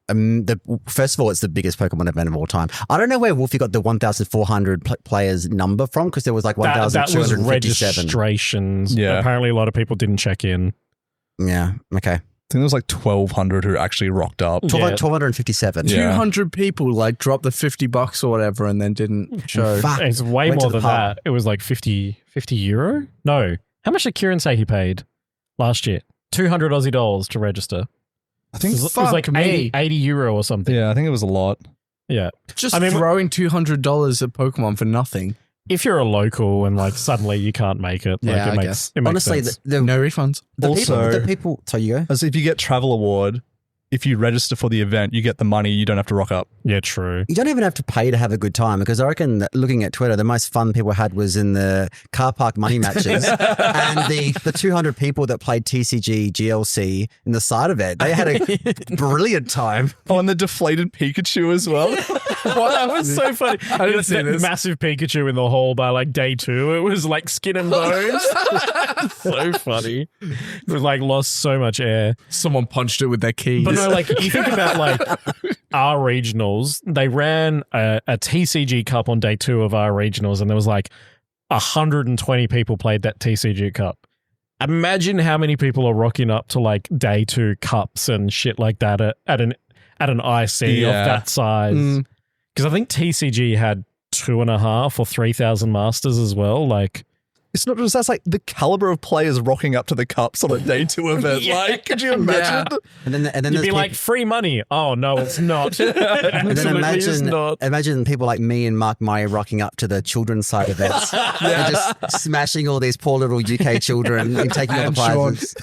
first of all, it's the biggest Pokemon event of all time. I don't know where Wolfie got the 1,400 players number from, because there was like That was 1,257. registrations. Yeah. Apparently a lot of people didn't check in. Yeah, okay. I think there was like 1,200 who actually rocked up. 1,257. Yeah. 200 people like dropped the $50 or whatever and then didn't show. Fuck. It's way Went to more the than pub. that. It was like 50 euro? No. How much did Kieran say he paid last year? 200 Aussie dollars to register. I think. It was like Fuck me. 80 euro or something. Yeah, I think it was a lot. Yeah. Just I mean, throwing $200 at Pokemon for nothing. If you're a local and like suddenly you can't make it, like Yeah, it I makes guess. it makes Honestly, sense. No refunds. Also- the people, so you go. As if you get travel award, if you register for the event, you get the money. You don't have to rock up. Yeah, true. You don't even have to pay to have a good time, because I reckon that looking at Twitter, the most fun people had was in the car park money matches and the 200 people that played TCG GLC in the side of it. They had a brilliant time. Oh, and the deflated Pikachu as well. Well, that was so funny. I didn't see That this. massive Pikachu in the hole by like day 2. It was like skin and bones. So funny. It was like lost so much air. Someone punched it with their keys. But no, like you think about like our regionals, they ran a TCG Cup on day 2 of our regionals, and there was like 120 people played that TCG Cup. Imagine how many people are rocking up to like day 2 cups and shit like that at an IC of Yeah. that size. Mm. Because I think TCG had 2,500 or 3,000 masters as well. Like, It's not just that's like the caliber of players rocking up to the cups on a day 2 event. Yeah. Like, could you imagine? And then you'd there's be like, free money. Oh, no, it's not. and then Absolutely is not. imagine people like me and Mark Meyer rocking up to the children's side events and just smashing all these poor little UK children and taking all the And prizes.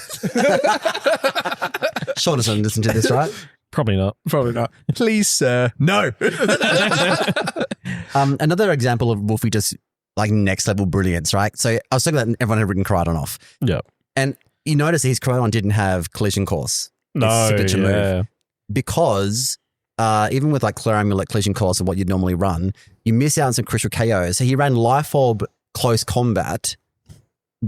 Sean doesn't listen to this, right? Probably not. Probably not. Please, sir. No. Another example of Wolfie just like next level brilliance, right? So I was talking about everyone had written Koraidon off. Yeah. And you notice his Koraidon didn't have collision course. No, signature move. yeah. Because even with like Clear Amulet, collision course and what you'd normally run, you miss out on some crucial KOs. So he ran Life Orb close combat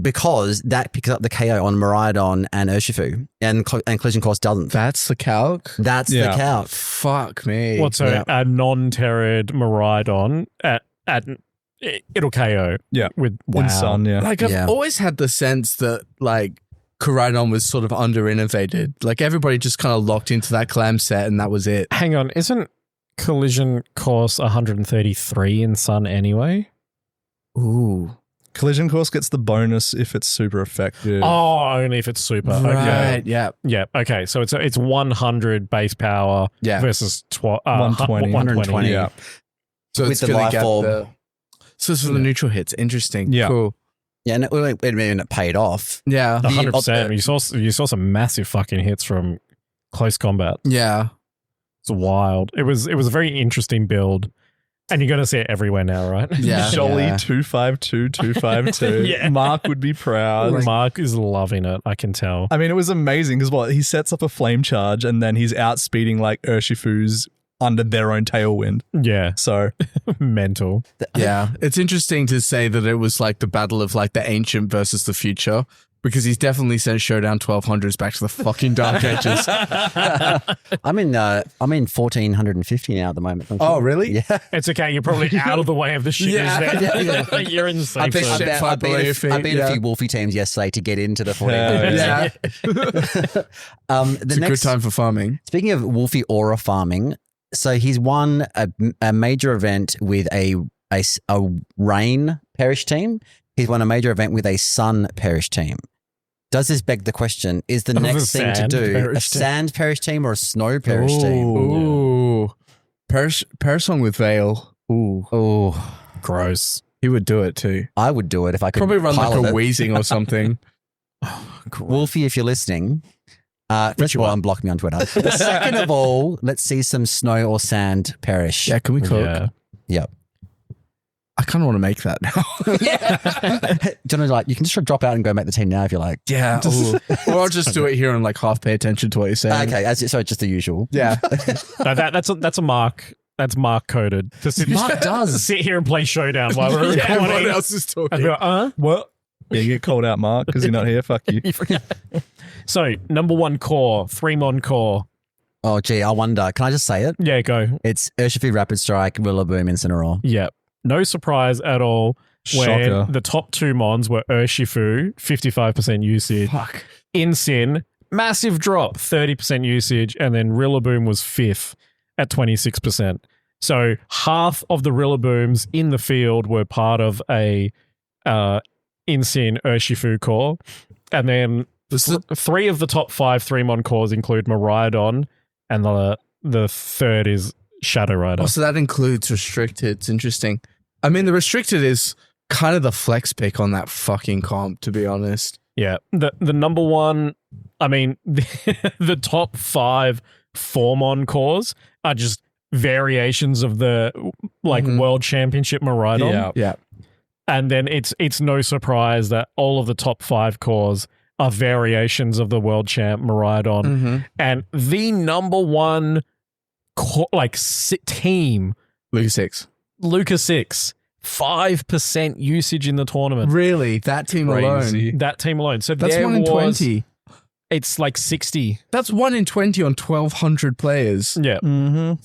because that picks up the KO on Miraidon and Urshifu, and collision course doesn't. That's the calc? That's Yeah. the count. Fuck me. What's Yeah. a non-terrored Miraidon at it'll KO. Yeah. With wow. In Sun, yeah. Like, I've Yeah. always had the sense that, like, Koraidon was sort of under-innovated. Like, everybody just kind of locked into that clam set and that was it. Hang on, isn't collision course 133 in Sun anyway? Ooh. Collision course gets the bonus if it's super effective. Oh, only if it's super. Okay. Right, yeah. Yeah. Okay. So it's 100 base power Yeah. versus 120. 120. Yeah. So With it's the going Life to get Orb. So it's for the neutral hits. Interesting. Yeah. Cool. Yeah, and it paid off. Yeah. 100%. You saw some massive fucking hits from close combat. Yeah. It's wild. It was a very interesting build. And you're going to see it everywhere now, right? Yeah. Jolly Yeah. 252, 252. Yeah. Mark would be proud. Mark is loving it. I can tell. I mean, it was amazing because he sets up a flame charge and then he's outspeeding like Urshifu's under their own tailwind. Yeah. So Mental. Yeah. It's interesting to say that it was like the battle of like the ancient versus the future, because he's definitely sent Showdown 1200s back to the fucking dark ages. I'm in 1450 now at the moment. Oh, really? Yeah. It's okay. You're probably out of the way of the shit. Yeah. You're in the safe bet zone. shit I flat below your feet. beat a few Wolfie teams yesterday to get into the 1400s. It's a good time for farming. Speaking of Wolfie aura farming, so he's won a major event with a rain perish team. He's won a major event with a sun perish team. Does this beg the question, is the next thing to do a sand perish team or a snow perish team? Ooh. Parasong with Veil. Ooh. Oh, Gross. He would do it too. I would do it if I could. Probably run like pilot a it. wheezing or something. Wolfie, if you're listening, first of all, unblock me on Twitter. Second of all, let's see some snow or sand perish. Yeah, can we cook? Yeah. Yep. I kind of want to make that now. Do you know, like, you can just drop out and go make the team now if you like. Yeah. Or I'll just do it here and like half pay attention to what you're saying. Okay, so just the usual. Yeah. No, that's a mark. That's mark coded. Mark does. Sit here and play Showdown while we're recording. Everyone else is I'd talking. be like, What? Yeah, you get called out, Mark, because you're not here. Fuck you. So, number 1 core, 3-mon core. Oh, gee, I wonder. Can I just say it? Yeah, go. It's Urshifu, Rapid Strike, Rillaboom, Incineroar. Yeah. No surprise at all when Shocker. the top 2 mons were Urshifu, 55% usage. Fuck. Incin, massive drop, 30% usage. And then Rillaboom was 5th at 26%. So half of the Rillabooms in the field were part of a Incin Urshifu core. And then 3 of the top 5 3-mon cores include Miraidon, and the third is Shadow Rider. Oh, so that includes restricted. It's interesting. I mean, the restricted is kind of the flex pick on that fucking comp, to be honest. Yeah. The number one, I mean, the top 5 4-mon cores are just variations of the World Championship Miraidon. Yeah. And then it's no surprise that all of the top 5 cores are variations of the World Champ Miraidon. And the number one team, Luca 6. 5% usage in the tournament. Really? That team Crazy. alone? That team alone. So That's there 1 in was, 20. It's like 60. That's 1 in 20 on 1,200 players. Yeah.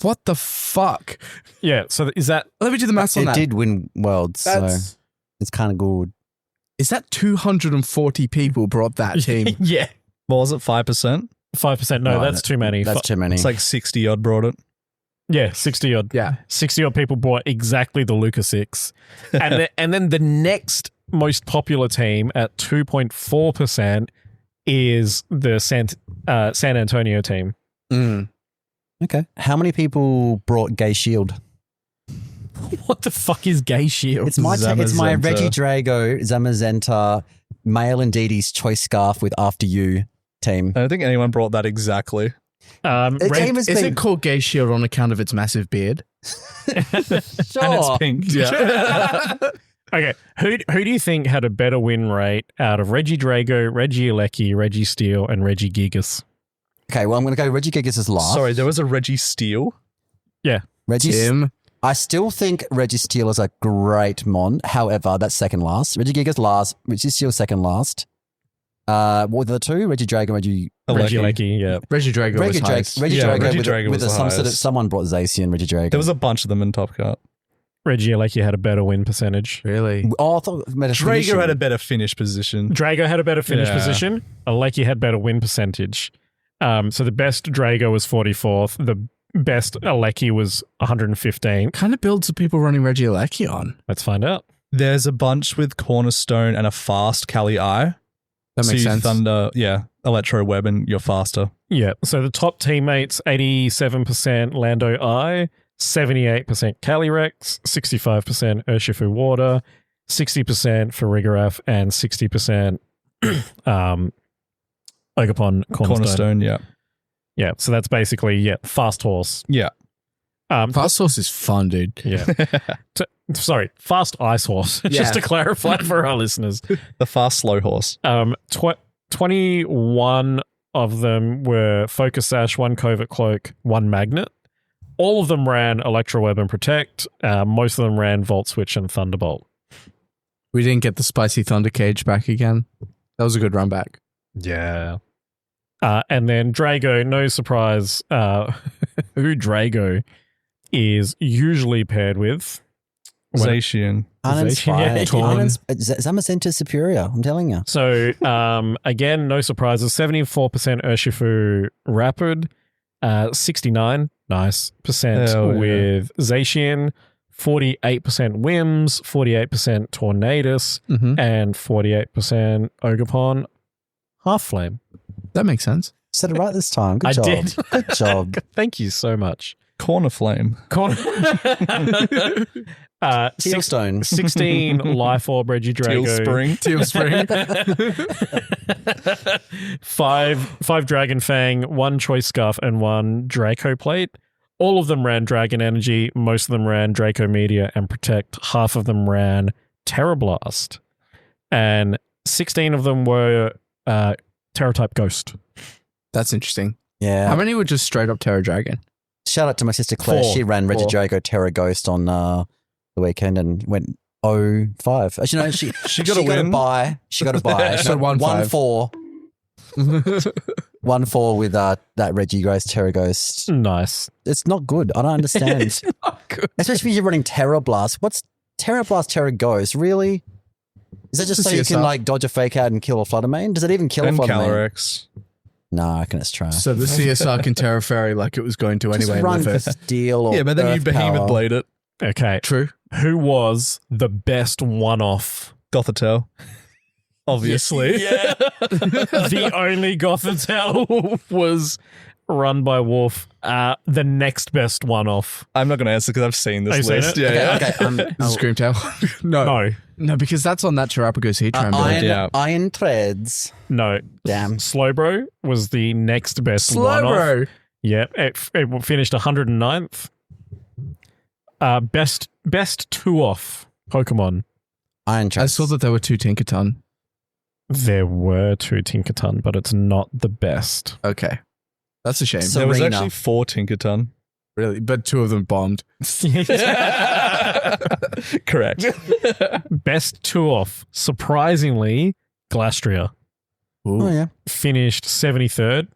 What the fuck? Yeah. So is that Let me do the maths on It that. did win Worlds, so That's, it's kind of good. is that 240 people brought that team? yeah. What was it, 5%? 5%? No, that's too many. That's too many. It's like 60 odd brought it. Yeah, 60 odd. Yeah. 60 odd people bought exactly the Luca 6. And then the next most popular team at 2.4% is the San Antonio team. Okay. How many people brought Gay Shield? What the fuck is Gay Shield? It's my Zamazenta. Reggie Drago, Zamazenta, Male and Didi's Choice Scarf with After You team. I don't think anyone brought that exactly. The team has Is been it called Gay Shield on account of its massive beard? And it's pink. Yeah. Okay, who do you think had a better win rate out of Reggie Drago, Reggie Alecki, Reggie Steele, and Reggie Gigas? Okay, well, I'm going to go Reggie Gigas as last. Sorry, there was a Reggie Steele. Yeah. Reggie Tim. I still think Reggie Steele is a great mon. However, that's second last. Reggie Gigas last. Reggie Steele second last. What were the 2? Reggie Drago and Reggie Alecki, yeah. Reggie Drago was highest. Reggie Yeah, Drago Reggie with, Drago with was the some sort of, highest. someone brought Zacian, Reggie Drago. There was a bunch of them in Top Cut. Reggie Alecki had a better win percentage. Really? Oh, I thought it made a finishing. Drago had a better finish position. Drago had a better finish Yeah. position. Alecki had better win percentage. So the best Drago was 44th. The best Alecki was 115. What kind of builds are people running Reggie Alecki on? Let's find out. There's a bunch with Cornerstone and a fast Kali Eye. That makes so you sense. Thunder, Electro Web, and you're faster. Yeah. So the top teammates, 87% Lando I, 78% Calyrex, 65% Urshifu Water, 60% for Rigoraf, and 60% Ogerpon Cornerstone. Yeah. Yeah. So that's basically, fast horse. Yeah. Fast Source is fun, dude. Yeah. Sorry, fast ice horse, just Yeah. to clarify for our listeners. The fast slow horse. 21 of them were Focus Sash, 1 Covert Cloak, 1 Magnet. All of them ran Electro Web and Protect. Most of them ran Volt Switch and Thunderbolt. We didn't get the spicy Thunder Cage back again. That was a good run back. Yeah. And then Drago, no surprise, who Drago is usually paired with. Zacian. Uninspired. Torn. Zamacenta superior, I'm telling you. So, again, no surprises. 74% Urshifu Rapid, 69, nice, percent with Zacian, 48% Wims, 48% Tornadus, and 48% Ogerpon Half Flame. That makes sense. Said it right this time. Good job. did. Good job. Thank you so much. Corner Flame. Tealstone. 16 Life Orb Regidrago. Teal Spring. 5 Dragon Fang, 1 Choice Scarf, and 1 Draco Plate. All of them ran Dragon Energy. Most of them ran Draco Meteor and Protect. Half of them ran Terra Blast. And 16 of them were Terra type Ghost. That's interesting. Yeah. How many were just straight up Terra Dragon? Shout out to my sister Claire. 4. She ran Regidrago Terra Ghost on the weekend and went 0-5. Actually, no, she got a win. She got a buy. So 1-5. 1-4. 1-4 with that Regidrago Terra Ghost. Nice. It's not good. I don't understand. It's not good. Especially if you're running Terra Blast. What's Terra Blast, Terra Ghost? Really? Is that just so you can like dodge a fake out and kill a Fluttermane? Does it even kill And a Fluttermane? Calyrex. No, I reckon it's trash. So the CSR can Terra Fairy like it was going to Just anyway. run in the for Steel or Yeah, but then you Earth Behemoth Power. Blade it. Okay. True. Who was the best one-off? Gothitelle. Obviously. Yeah. The only Gothitelle was run by Wolf. The next best one-off. I'm not going to answer because I've seen this Have you seen list. it? Yeah, Okay, yeah. okay. Screamtail. No. No. Because that's on that Terrapagos Heatran build. Yeah. Iron Threads. No. Damn. Slowbro was the next best one-off. Slowbro. Yep. It finished 109th. Best two-off Pokemon. Iron I Threads. saw that there were 2 Tinkerton. There were 2 Tinkerton, but it's not the best. Okay. That's a shame. So- There was Serena. actually 4 Tinkerton. Really? But 2 of them bombed. Correct. Best two-off, surprisingly, Glastria. Oh, yeah. Finished 73rd.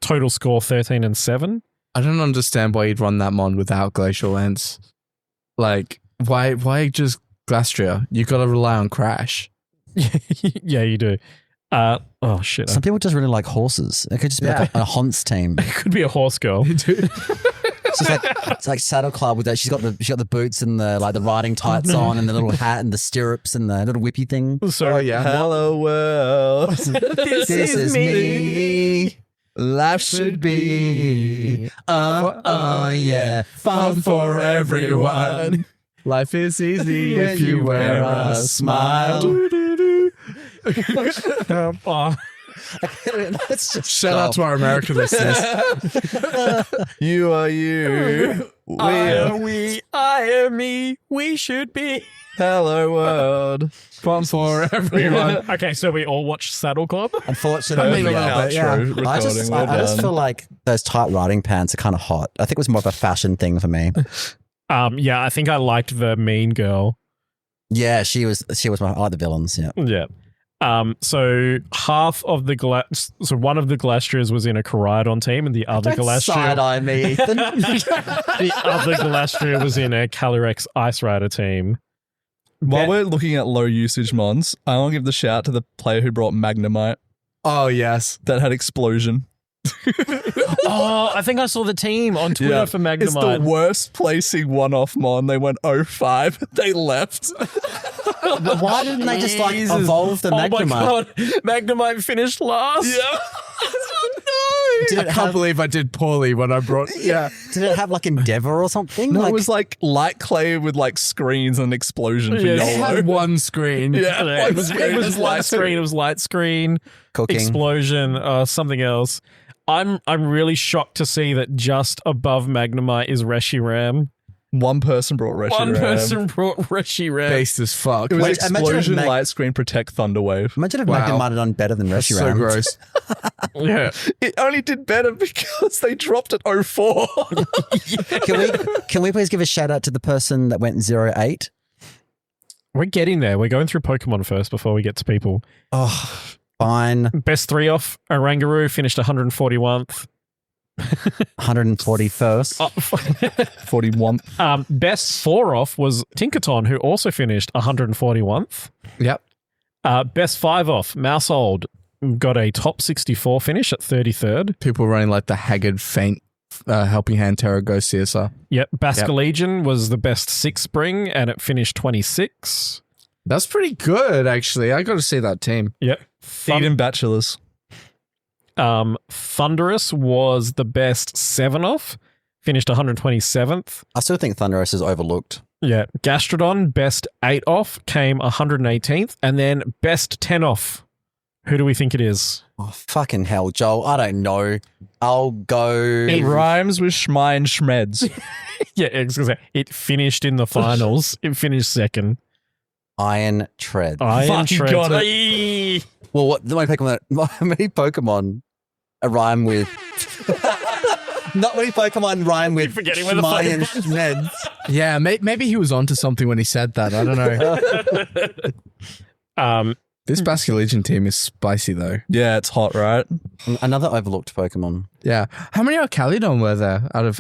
Total score 13 and 7. I don't understand why you'd run that mon without Glacial Lens. Like, why just Glastria? You got to rely on Crash. Yeah, you do. Oh shit! Some people just really like horses. It could just be like a Hunts team. It could be a horse girl. It's like Saddle Club with that. She's got the boots and the riding tights on and the little hat and the stirrups and the little whippy thing. So yeah. Hello world. This is me. Life should be. Yeah. Fun for everyone. Life is easy if you wear a smile. Let's just Shout out to our American listeners. You are you. I am me. We should be. Hello world. Fun for everyone. Okay, so we all watched Saddle Club. Unfortunately, Maybe yeah. not. Yeah. Recording. I just Well feel like those tight riding pants are kind of hot. I think it was more of a fashion thing for me. Yeah, I think I liked the mean girl. Yeah, she was I like the villains. Yeah. Yeah. So half of the so one of the Glastrias was in a Koraidon team, and the other Galastria, Side-eye me, Ethan. the other Galastria was in a Calyrex Ice Rider team. While we're looking at low usage mons, I want to give the shout to the player who brought Magnemite Oh, yes. that had Explosion. Oh, I think I saw the team on Twitter for Magnemite. It's the worst placing one-off mon. They went 0-5. They left. Why didn't they just like evolve the Magnemite? Oh my god, Magnemite finished last. Yeah. Did I it can't have, believe I did poorly when I brought. Yeah. did it have like Endeavor or something? No, like, it was like light clay with like screens and Explosion for Yeah. It YOLO. had one screen. Yeah, It was light screen. It was light screen. cooking. Explosion. Something else. I'm really shocked to see that just above Magnemite is Reshiram. One person brought Reshiram. One person brought Reshiram. Based as fuck. It was Wait, imagine if Explosion, Mag- light screen, Protect, Thunderwave. Imagine if Wow. Magnemite had done better than That's Reshiram. so gross. Yeah. It only did better because they dropped at 04. Can we please give a shout out to the person that went 0-8? We're getting there. We're going through Pokemon first before we get to people. Oh, fine. Best 3 off, Oranguru finished 141th. 141st. 41. Best 4 off was Tinkaton, who also finished 141th. Yep. Best 5 off, Mousehold got a top 64 finish at 33rd. People running like the haggard, faint, helping hand Terragosia. Yep. Basculegion was the best 6 spring and it finished 26. That's pretty good, actually. I got to see that team. Yep. Eden Bachelors. Thunderous was the best 7 off, finished 127th. I still think Thunderous is overlooked. Yeah. Gastrodon, best 8 off, came 118th. And then best 10 off. Who do we think it is? Oh, fucking hell, Joel. I don't know. I'll go. It rhymes with Schmei and Schmeds. Yeah, it finished in the finals. It finished 2nd. Iron Tread. Iron Fuck, you Treads. got it. Aye. Well, what many Pokemon rhyme with? Not many Pokemon rhyme with forgetting where the Schmei and fucking- Schmeds. Yeah, maybe he was onto something when he said that. I don't know. This Basculegion team is spicy, though. Yeah, it's hot, right? Another overlooked Pokemon. Yeah. How many Arcaludon were there out of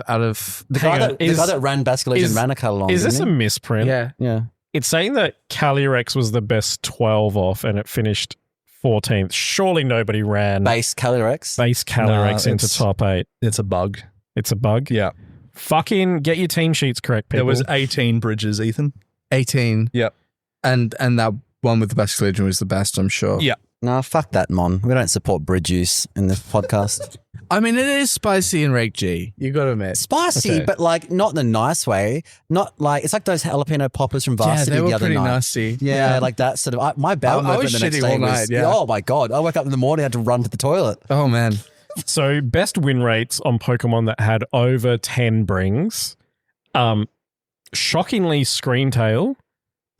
The Hang guy on, that ran Basculegion ran a Calydon. Is this a didn't misprint? Yeah. he? Yeah. It's saying that Calyrex was the best 12 off and it finished 14th. Surely nobody ran Base Calyrex. base Calyrex Nah, into it's- top 8. It's a bug. It's a bug. Yeah. Fucking get your team sheets correct, people. There was 18 bridges, Ethan. 18. Yep. And that one with the Basculegion was the best, I'm sure. Yeah. Nah, fuck that, Mon. We don't support bridge use in this podcast. I mean, it is spicy in Rake G. You got to admit. Spicy, Okay. but like not in a nice way. Not like it's like those jalapeno poppers from Varsity they were the other pretty night. nasty. Yeah, like that sort of. My bowel I movement was the next shitting day all was. night, yeah. Oh my god! I woke up in the morning, I had to run to the toilet. Oh, man. So best win rates on Pokemon that had over 10 brings. Shockingly, Screamtail,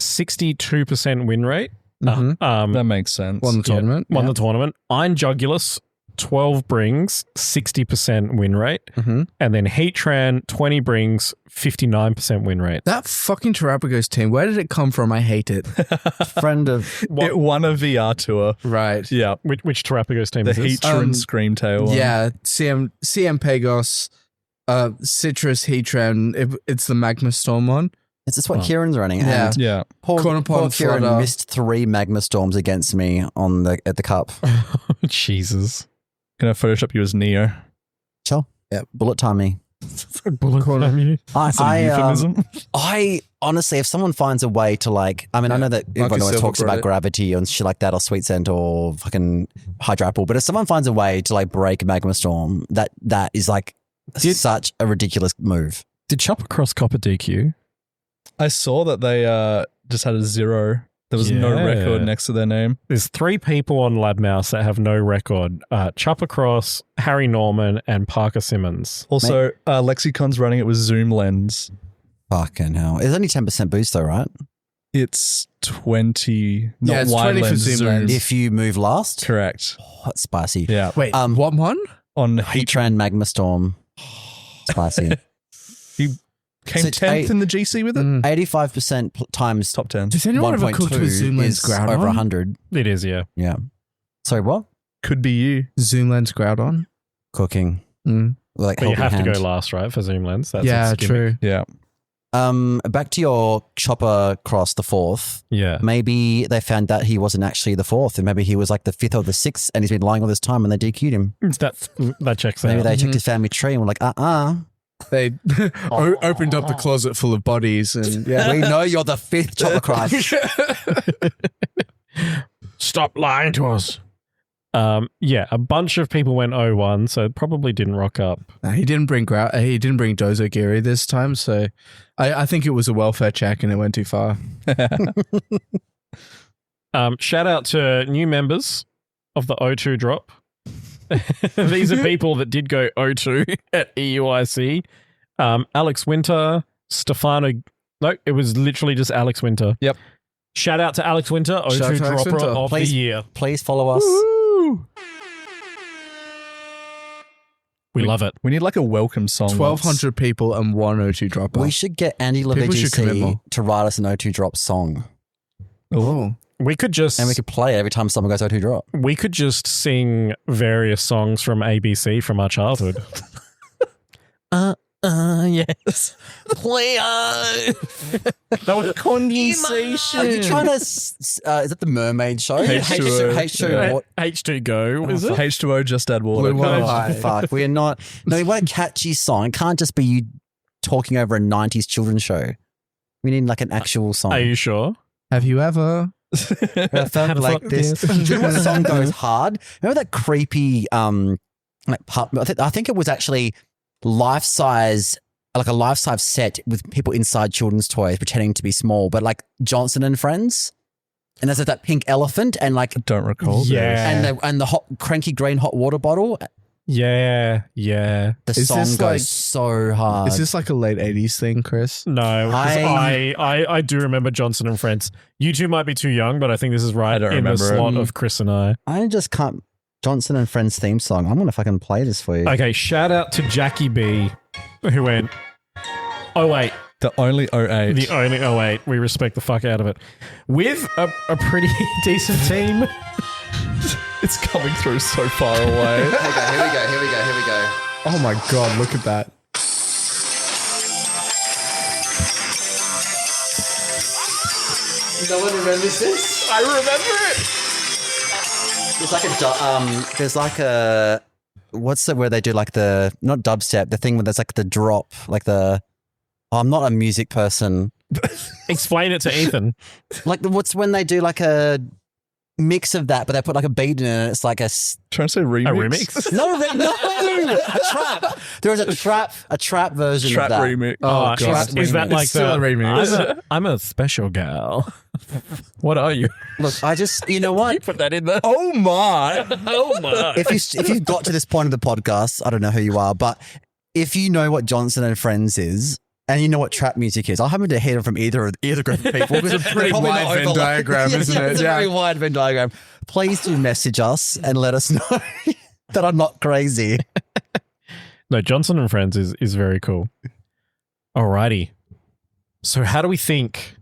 62% win rate. Mhm. That makes sense. Won the tournament. Won the tournament. Iron Jugulus, 12 brings, 60% win rate. Mm-hmm. And then Heatran, 20 brings, 59% win rate. That fucking Terrapagos team, where did it come from? I hate it. Friend of It won a VR tour. Right. Yeah. Which Terrapagos team The is this? Heatran Screamtail one. Yeah. CM Pagos, Citrus, Heatran. It's the Magma Storm one. it's just what Oh. Kieran's running. Yeah. And Yeah. poor Cornupon, Kieran Flutter. missed 3 Magma Storms against me at the cup. Jesus. Can I Photoshop you as Neo? Sure. Yeah. Bullet time me. Some euphemism. I honestly, if someone finds a way to like, I mean, I know that everyone always Silver talks brought about it. gravity and shit like that, or Sweet Scent or fucking Hydrapple, but if someone finds a way to like break Magma Storm, that is like such a ridiculous move. Did Chopper Cross Copper DQ? I saw that they just had a 0. There was no Yeah. record next to their name. There's 3 people on LabMouse that have no record. Chopper Cross, Harry Norman, and Parker Simmons. Also, Lexicon's running it with zoom lens. Fucking hell. It's only 10% boost though, right? It's 20, not Yeah, it's wide 20 for lens, zoom zoom. lens. If you move last, Correct. oh, that's spicy. Yeah. Wait, what one? On Heatran Magma Storm. Spicy. came So 10th in the GC with it. 85% times Top 10. Does anyone ever cooked with 1.2 zoom lens is Groudon? over 100. It is, yeah. Yeah. Sorry, what? Could be you. Zoom lens Groudon? Cooking. Mm. Like But you have helping to hand. go last, right, for zoom lens? That's Yeah, its gimmick. true. Yeah. Back to your Chopper Cross, the 4th. Yeah. Maybe they found that he wasn't actually the 4th, and maybe he was like the 5th or the 6th, and he's been lying all this time, and they DQ'd him. That checks Maybe out. they checked his family tree and were like, They opened up the closet full of bodies and yeah. we know you're the 5th Chopper Cross. Stop lying to us. Yeah, a bunch of people went 0-1, so it probably didn't rock up. He didn't bring Dozogiri this time, so I think it was a welfare check and it went too far. Shout out to new members of the O2 drop. These are people that did go O2 at EUIC. Alex Winter, Stefano. No, it was literally just Alex Winter. Yep. Shout out to Alex Winter, O2 Shout out to Alex dropper Winter. of Please. the year. Please follow us. We love it. We need like a welcome song. 1,200 people and one O2 dropper. We should get Andy People should commit LeVGC more. to write us an O2 drop song. Oh. We could just And we could play every time someone goes O2 drop. we could just sing various songs from ABC from our childhood. Yes. Play That was condensation. Are you trying to, is that the Mermaid Show? H2O. H2O. H2 Go, is it? H2O, just add water. Blue Water. Oh, fuck. We are not. No, we want a catchy song. It can't just be you talking over a 90s children's show. We need like an actual song. Are you sure? Have you ever? I felt like this. Do you know what song goes hard? Remember that creepy, like I think it was actually life-size, like a life-size set with people inside children's toys pretending to be small, but like Johnson and Friends. And there's like that pink elephant and like Don't recall. Yeah. and the hot cranky green hot water bottle. Yeah. The Is song this goes like- so hard. Is this like a late 80s thing, Chris? No, 'cause I do remember Johnson and Friends. You two might be too young, but I think this is right I don't in the remember it. slot of Chris and I. I just can't. Johnson and Friends theme song. I'm going to fucking play this for you. Okay, shout out to Jackie B, who went, oh wait, The only 08. the only 08. We respect the fuck out of it. With a pretty decent team. It's coming through so far away. Here we go. Oh my God, look at that. No one remembers this? I remember it. There's like a what's it where they do like the not dubstep, the thing where there's like the drop, like the I'm not a music person. Explain it to Ethan. Like what's when they do like a mix of that, but they put like a beat in it and it's like Trying to say remix. A remix? no, a trap. There is a trap version Trap of that. remix. Oh, is- God. is that It's like still a remix. I'm a special gal. What are you? Look, I just you know what? Put that in there. Oh my. Oh my. If you've got to this point of the podcast, I don't know who you are, but if you know what Johnson and Friends is, and you know what trap music is, I'll have to hear from either group of people. Because it's pretty probably wide not Venn overlap. diagram, isn't it? It's a Yeah. very wide Venn diagram. Please do message us and let us know that I'm not crazy. No, Johnson and Friends is very cool. Alrighty. So how do we think?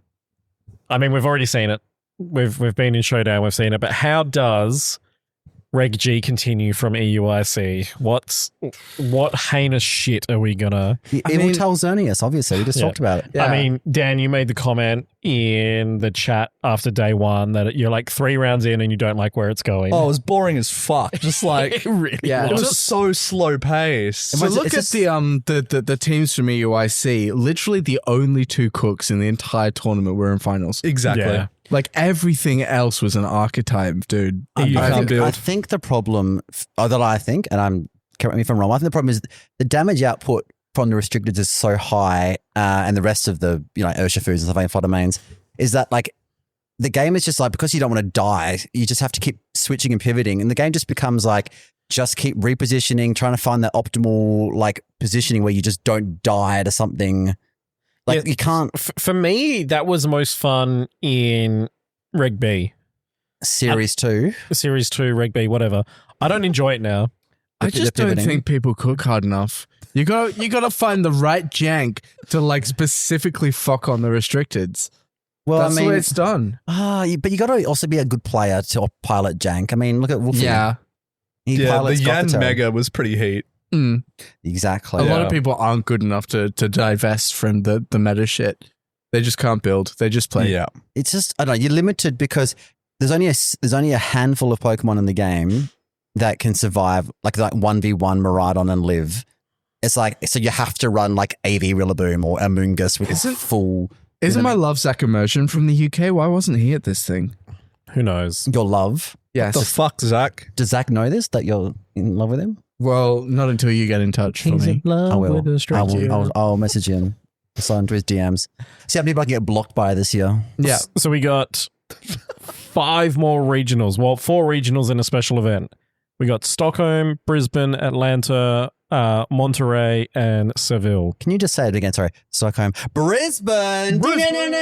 I mean, we've already seen it. We've been in Showdown, we've seen it, but how does Reg G continue from EUIC? What heinous shit are we gonna? It will tell Xerneas, obviously. We just Yeah. talked about it. Yeah. I mean, Dan, you made the comment in the chat after day one that you're like 3 rounds in and you don't like where it's going. Oh, it was boring as fuck. Just like it really Yeah. it was. was so slow paced. So It's look at just- the teams from EUIC. Literally the only 2 cooks in the entire tournament were in finals. Exactly. Yeah. Like everything else was an archetype, dude. You can't build. I think the problem, and correct me if I'm wrong, I think the problem is the damage output from the restricted is so high, and the rest of the Ursha foods and stuff like fodder mains is that like the game is just like because you don't want to die, you just have to keep switching and pivoting, and the game just becomes like just keep repositioning, trying to find that optimal like positioning where you just don't die to something. Like Yeah. you can't For me, that was most fun in Reg B. Series 2. Series 2, Reg B, whatever. I don't enjoy it now. I The just don't pivoting. think people cook hard enough. You got to find the right jank to like specifically fuck on the restricteds. Well, That's I the mean, way it's done. but you got to also be a good player to pilot jank. I mean, look at Wolfie. Yeah. He Yeah, the pilots Yan Gothitaro. Mega was pretty heat. Mm. Exactly. A lot Yeah. of people aren't good enough to divest from the meta shit. They just can't build. They just play. Yeah. It's just I don't know. You're limited because there's only a handful of Pokemon in the game that can survive like 1v1 Miraidon and live. It's like so you have to run like AV Rillaboom or Amoonguss with Isn't- full. Isn't my love Zach immersion from the UK? Why wasn't he at this thing? Who knows? Your love. Yes. The fuck, Zach? Does Zach know this that you're in love with him? Well, not until you get in touch for me. I will. I'll message him. Sign to his DMs. See how many people I can get blocked by this year. Yeah. So we got 5 more regionals. Well, 4 regionals in a special event. We got Stockholm, Brisbane, Atlanta, Monterey, and Seville. Can you just say it again? Sorry. Stockholm. Brisbane. Brisbane.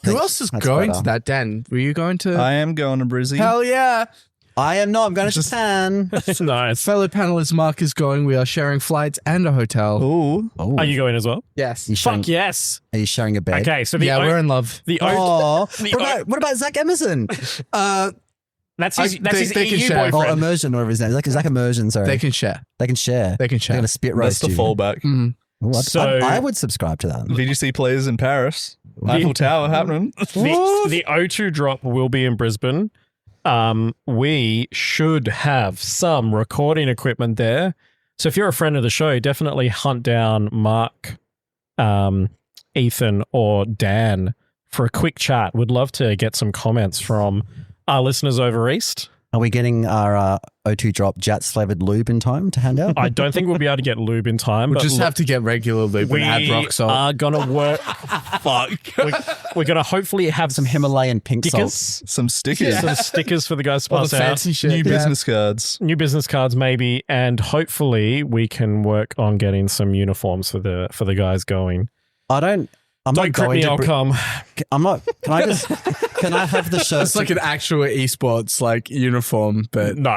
Who else is That's going better. to that, Dan? Were you going to? I am going to Brizzy. Hell yeah. I am not. I'm going to Japan. Nice. Fellow panelist Mark is going. We are sharing flights and a hotel. Ooh. Oh, Are you going as well? Yes. Fuck yes. Are you sharing a bed? Okay, so the We're in love. the Oh, the what about Zach Emerson? that's his they can EU share. Oh, boyfriend. Immersion, or is that Zach Immersion? Sorry, They can share. They can share. They can They're share. going to spit That's roast the you. fallback. Mhm. Ooh, So- I would subscribe to that. VGC players in Paris. Eiffel Tower happening. The O2 drop will be in Brisbane. We should have some recording equipment there. So if you're a friend of the show, definitely hunt down Mark, Ethan, or Dan for a quick chat. We'd love to get some comments from our listeners over East. Are we getting our O2 drop Jats flavored lube in time to hand out? I don't think we'll be able to get lube in time. We'll but just look, have to get regular lube we and add rock salt. are going to work. Fuck. We're going to hopefully have Some Himalayan pink stickers. salt. Some stickers. Some stickers for the guys to All pass the out. fancy shit. New yeah. business cards. New business cards maybe, and hopefully we can work on getting some uniforms for the guys going. I'm Don't not crit going me, to. I'll come. I'm not. Can I have the shirt? It's like an actual esports like uniform, but No,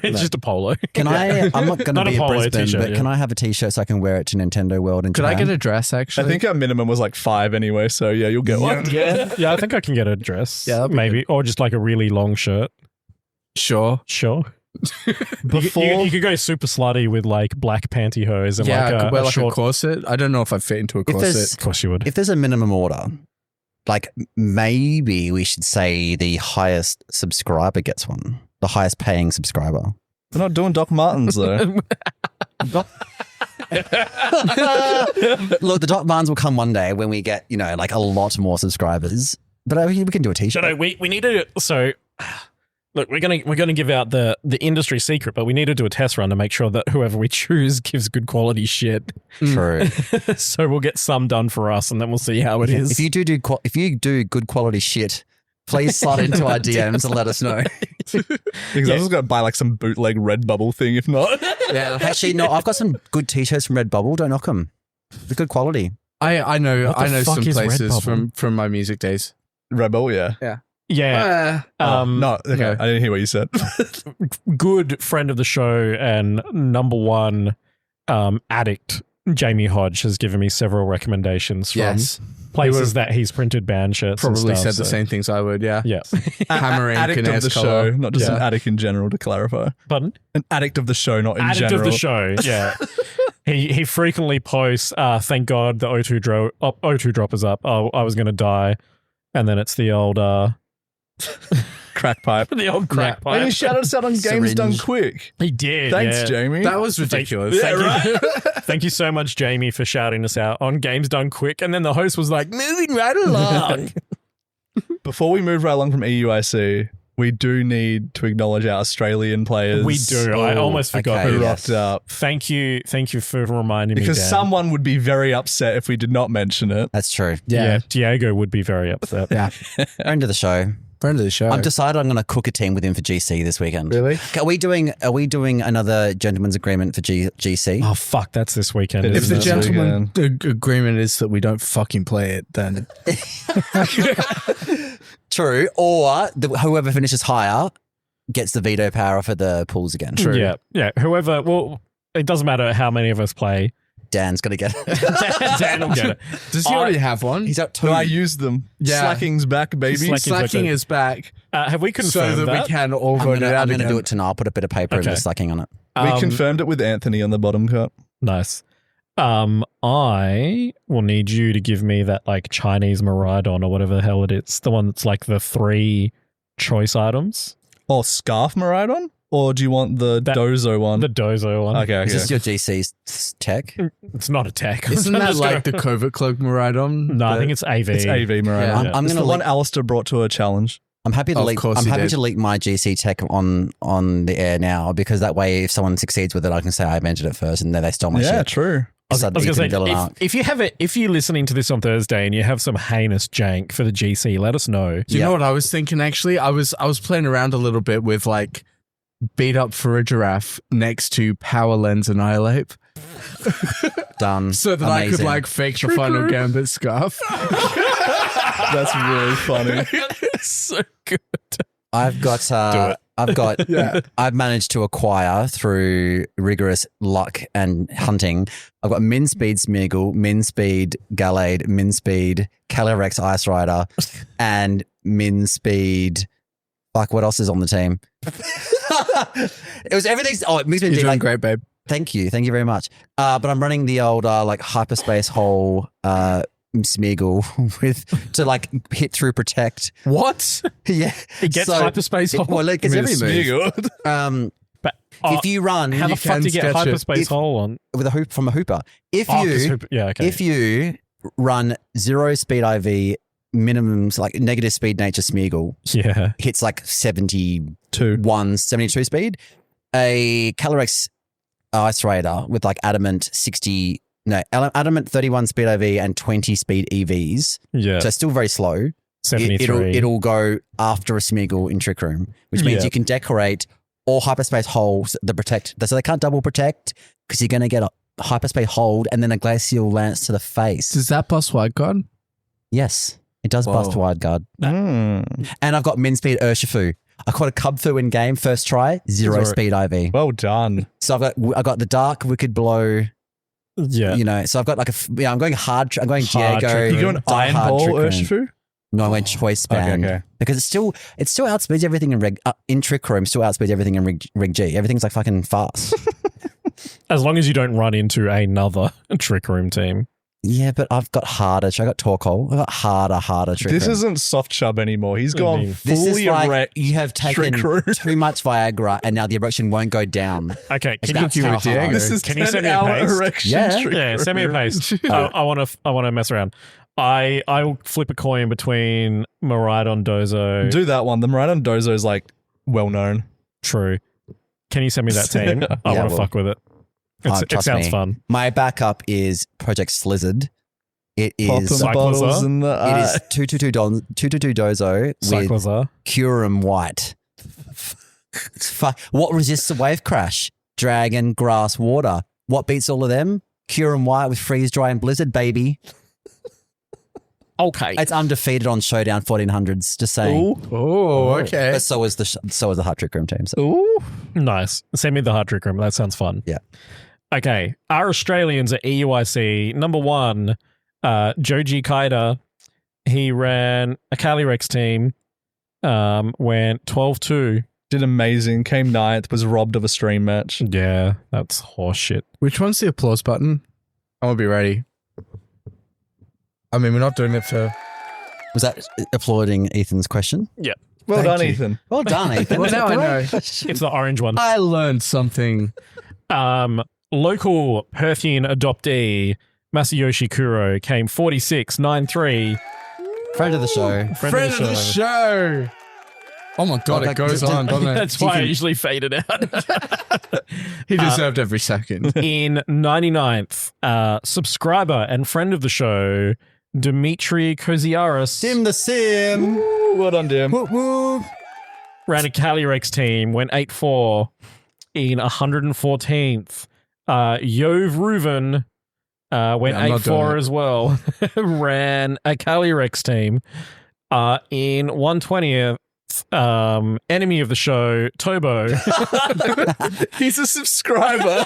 it's just a polo. Can I? I'm not going to Not a be in polo, a Brisbane, t-shirt, but can yeah. I have a T-shirt so I can wear it to Nintendo World in could I Japan? get a dress I actually? think our minimum was like 5 anyway, so yeah, you'll get one. Yeah, I think I can get a dress. Yeah, that'd be maybe, or just like a really long shirt. Sure. Sure. Before You could go super slutty with like black pantyhose and Yeah, like I could wear like short. a corset. I don't know if I fit into a corset. Of course you would. If there's a minimum order, like maybe we should say the highest subscriber gets one, the highest paying subscriber. we're not doing Doc Martens though. Look, the Doc Martens will come one day when we get, like a lot more subscribers. But we can do a T-shirt. No, we need to. So, look, we're gonna give out the industry secret, but we need to do a test run to make sure that whoever we choose gives good quality shit. True. So we'll get some done for us, and then we'll see how it is. If you do good quality shit, please slide into our DMs and let us know. Because I was going to buy like some bootleg Redbubble thing if not. Yeah. Actually, no, I've got some good T-shirts from Redbubble. Don't knock them. They're good quality. I know What the fuck some is places Redbubble? from my music days. Redbubble, yeah. yeah, No, okay. no. I didn't hear what you said. good friend of the show and number one addict Jamie Hodge has given me several recommendations from Yes. places that he's printed band shirts. and Probably stuff, said the so- same things I would, yeah. Yeah. Hammer ink Addict and of the S-color. show, not just an Yeah. addict in general, to clarify. Pardon? An addict of the show, not in Addict general. of the show, yeah. He frequently posts, thank God the O2 drop is up. Oh, I was going to die. And then it's the old Crack pipe. the old crack And he pipe. shouted us out on Games Syringe. Done Quick. He did. Thanks, yeah. Jamie. That was ridiculous. Thank you. Thank you so much, Jamie, for shouting us out on Games Done Quick. And then the host was like, moving right along. Before we move right along from EUIC, we do need to acknowledge our Australian players. We do. I almost forgot okay, Who who. yeah. rocked up. Thank you for reminding me, Because Dan. someone would be very upset if we did not mention it. That's true. Yeah, Diego would be very upset. Yeah. Friend of the show. Friend of the show. I've decided I'm going to cook a team with him for GC this weekend. Really? Are we doing another gentleman's agreement for GC? Oh, fuck, that's this weekend. It If is the this gentleman agreement is that we don't fucking play it, then True. Or whoever finishes higher gets the veto power for the pools again. Yeah. Whoever, well, it doesn't matter how many of us play. Dan's going to get it. Dan will get it. does he already have one? He's at 2. No, I used them. Yeah. Slacking's back, baby. Slack- Slacking is back Have we so confirmed that we can all vote it out I'm going to again. do it tonight. I'll put a bit of paper Okay. and slacking on it. We confirmed it with Anthony on the bottom cup. Nice. I will need you to give me that like Chinese Maridon or whatever the hell it is. The one that's like the 3 choice items. Oh, Scarf Maridon? Or do you want the Dozo one? The Dozo one. Okay. Is this your GC's tech? It's not a tech. Isn't I'm that just like gonna- the covert cloak Maridon? No, I think it's AV. It's AV Maridon. Yeah. I'm It's going the one to Alistair brought to a challenge. I'm happy to Of leak. course I'm he happy did. to leak my GC tech on the air now, because that way, if someone succeeds with it, I can say I invented it first, and then they stole my Yeah, shit. true. I was Suddenly going you can build an to arc. say, if you're listening to this on Thursday and you have some heinous jank for the GC, let us know. Do you Yeah. know what I was thinking actually? I was playing around a little bit with like beat up for a giraffe next to power lens annihilate Done. so that I could Amazing. like fake the final gambit scarf. That's really funny. so good. I've got Do it. I've got, I've managed to acquire through rigorous luck and hunting. I've got Min Speed Smeagol, Min Speed Gallade, Min Speed Calyrex Ice Rider, and Min Speed. Fuck, what else is on the team? It was everything's. Oh, it makes me You're doing like, great, babe. Thank you very much. But I'm running the old like hyperspace hole Smeagol with to like hit through protect. What? Yeah, It gets hyperspace hole. Well, it gets every move. But If you run, how the you fuck can do you get sketch it. hyperspace hole on? with a hoop from a hooper. If Oh, 'cause you hoop- yeah, okay. if you run 0 speed IV minimums like negative speed nature Smeagol Yeah. hits like 72 speed. A Calyrex Ice Raider with like adamant 31 speed IV and 20 speed EVs. Yeah. So still very slow. 73. It'll go after a Smeagol in Trick Room, which means Yeah. you can decorate all hyperspace holes that protect. So they can't double protect because you're going to get a hyperspace hold and then a glacial lance to the face. Does that bust wide guard? Yes, it does bust wide guard. And I've got min speed Urshifu. I caught a Cubfu in game first try, 0 speed IV. Well done. So I got the dark wicked blow. Yeah. You know, so I've got like I'm going hard. I'm going Hard Diego. Trick Room. You go an Die Iron Hard Ball Trick Room. Urshifu? No, I went choice band okay. because it still outspeeds everything in Trick Room. Still outspeeds everything in Rig G. Everything's like fucking fast. As long as you don't run into another Trick Room team. Yeah, but I've got harder. I got Torkoal. I've got harder Trick This Room. isn't soft chub anymore. He's gone mean? This is fully like erect. you have taken Trick Room. too much Viagra and now the erection won't go down. Okay. Can That's you, how with Diego. hard. This is Can you 10 send me a hour paste? erection. Yeah. Trick yeah, send me a Room. paste. I want to mess around. I'll flip a coin between Miraidon Dozo. Do that one. The Miraidon Dozo is like well known. True. Can you send me that team? I Yeah, want to well. fuck with it. It Trust sounds me. fun. My backup is Project Slizzard. It Popping is bottles in the it is 222 Dozo with Cycloza. Curum White. What resists a wave crash? Dragon, grass, water. What beats all of them? Curum White with freeze, dry, and blizzard, baby. Okay. It's undefeated on Showdown 1400s. Just saying. Oh, okay. But so is the Hard Trick Room team. So. Ooh. Nice. Send me the hard trick room. That sounds fun. Yeah. Okay. Our Australians at EUIC. Number 1, Joji Kaida. He ran a Calyrex team. Went 12-2. Did amazing. Came 9th. Was robbed of a stream match. Yeah, that's horseshit. Which one's the applause button? I want to be ready. I mean, we're not doing it for... Was that applauding Ethan's question? Yeah. Well Thank done, you. Ethan. Well done, Ethan. Well, now I know. It's the orange one. I learned something. Local Perthian adoptee Masayoshi Kuro came 46-9-3. Friend of the show. Friend of the show. Oh my God, it goes on, doesn't it? That's why I usually fade it out. He deserved every second. In 99th, subscriber and friend of the show, Dimitri Koziaris, Dim the Sim. Ooh, well done, Dim. Whoop, whoop. ran a Calyrex team, went 8-4 in 114th. Yov Reuven went Yeah, I'm not doing 8-4 it. as well. Ran a Calyrex team. In 120th, enemy of the show, Tobo. He's a subscriber.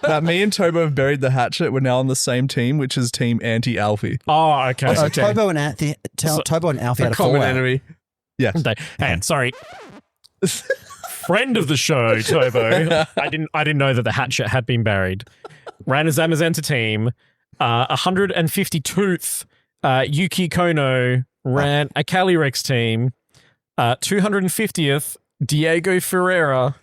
Now, me and Tobo have buried the hatchet. We're now on the same team, which is Team Anti-Alfie. Oh, okay. Also, okay. Tobo and Alfie A had a common fallout. enemy. Yes. Hey, sorry. Friend of the show, Tobo. I didn't know that the hatchet had been buried. Ran a Zamazenta team. 152th, Yuki Kono ran a Calyrex team. 250th, Diego Ferreira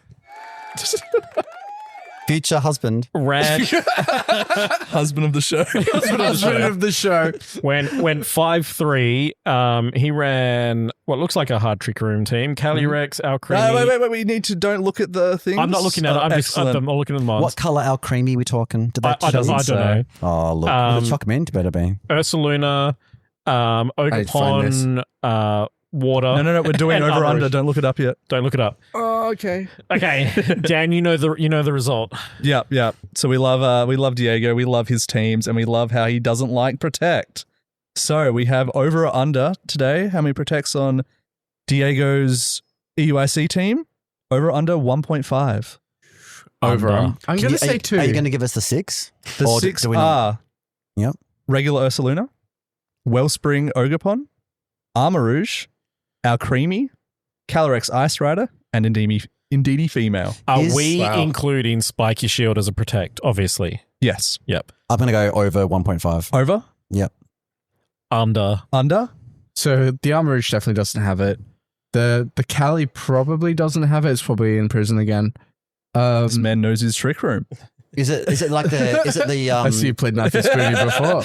Future husband. ran Husband of the show. Husband of the show. went 5-3. He ran what looks like a hard trick room team. Calyrex, Alcremie. Wait. We need to don't look at the things. I'm not looking at it. I'm just excellent. I'm looking at the mons. What colour Al Creamy we talking? Did they I don't choose? know. Oh, look. The choc mint better be. Ursaluna, find Ogerpon, water. No. We're doing and over under. others. Don't look it up yet. Don't look it up. Oh, okay. Okay, Dan, you know the result. Yeah. So we love Diego. We love his teams, and we love how he doesn't like protect. So we have over or under today. How many protects on Diego's EUIC team? Over or under 1.5. Over. Under. I'm going to say 2. Are you going to give us the 6? The Or 6 do we not? are Yep. regular Ursaluna, Wellspring Ogapon, Armor Rouge, Alcremie, Calyrex Ice Rider, and Indeedee Female. Are Is- we Wow. including Spiky Shield as a protect? Obviously. Yes. Yep. I'm going to go over 1.5. Over? Under. Under? So the Armor Rouge definitely doesn't have it. The Cali probably doesn't have it. It's probably in prison again. This man knows his trick room. Is it like the, is it the, I see you played Knife and Spoony before.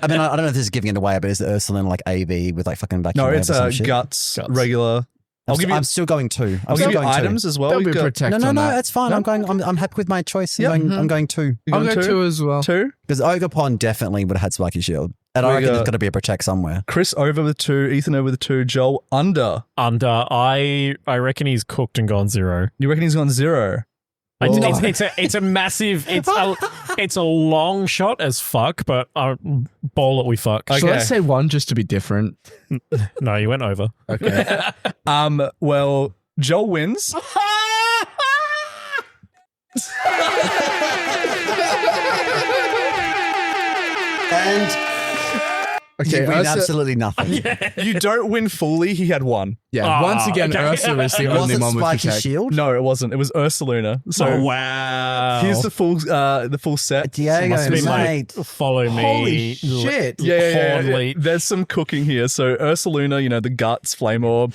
I mean, I don't know if this is giving it away, but is it Ursulin like AV with like fucking vacuum? No, wave it's or some shit? guts, Guts. regular. I'm still going 2. I'll give you items as well. There'll be We've got protect No, on no, that. it's fine. No? I'm happy with my choice. Yep. I'm going 2. you I'll going go 2 as well. 2. Because Ogapon definitely would have had Spiky Shield. And I We reckon got- there's got to be a protect somewhere. Chris over with 2, Ethan over with 2, Joel under. Under. I reckon he's cooked and gone 0. You reckon he's gone 0? Well, It's a massive. It's a long shot as fuck, but ball it we fuck. Okay. Shall I say 1 just to be different? No, you went over. Okay. Well, Joel wins. And Okay. you win Ursa- absolutely nothing. You don't win fully. He had 1. yeah. Once again, okay. Ursa is the Was only it one with Spiky protect. Shield? No, it wasn't. It was Ursaluna. So Oh, wow. here's the full set. Diego, Must be my mate. follow me. Holy shit. Yeah. Hardly. There's some cooking here. So Ursaluna, the guts, Flame Orb,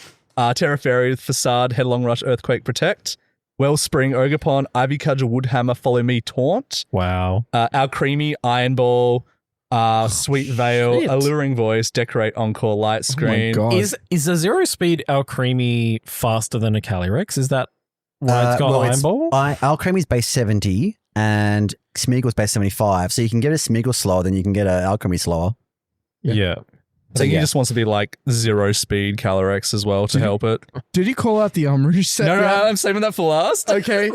Terra Fairy, Facade, Headlong Rush, Earthquake, Protect, Wellspring, Ogapon, Ivy Cudgel, Woodhammer, Follow Me, Taunt, Wow. Alcremie, Iron Ball, Sweet Veil, shit. Alluring Voice, Decorate, Encore, Light Screen. God. Is a 0 speed Alcremie faster than a Calyrex? Is that why it's got Iron Ball? Alcremie's base 70 and Smeagol's base 75. So you can get a Smeagol slower than you can get an Alcremie slower. Yeah. I think he just wants to be like 0 speed Calyrex as well to help it. Did you call out the Armor Rouge set? No, yet? I'm saving that for last. Okay.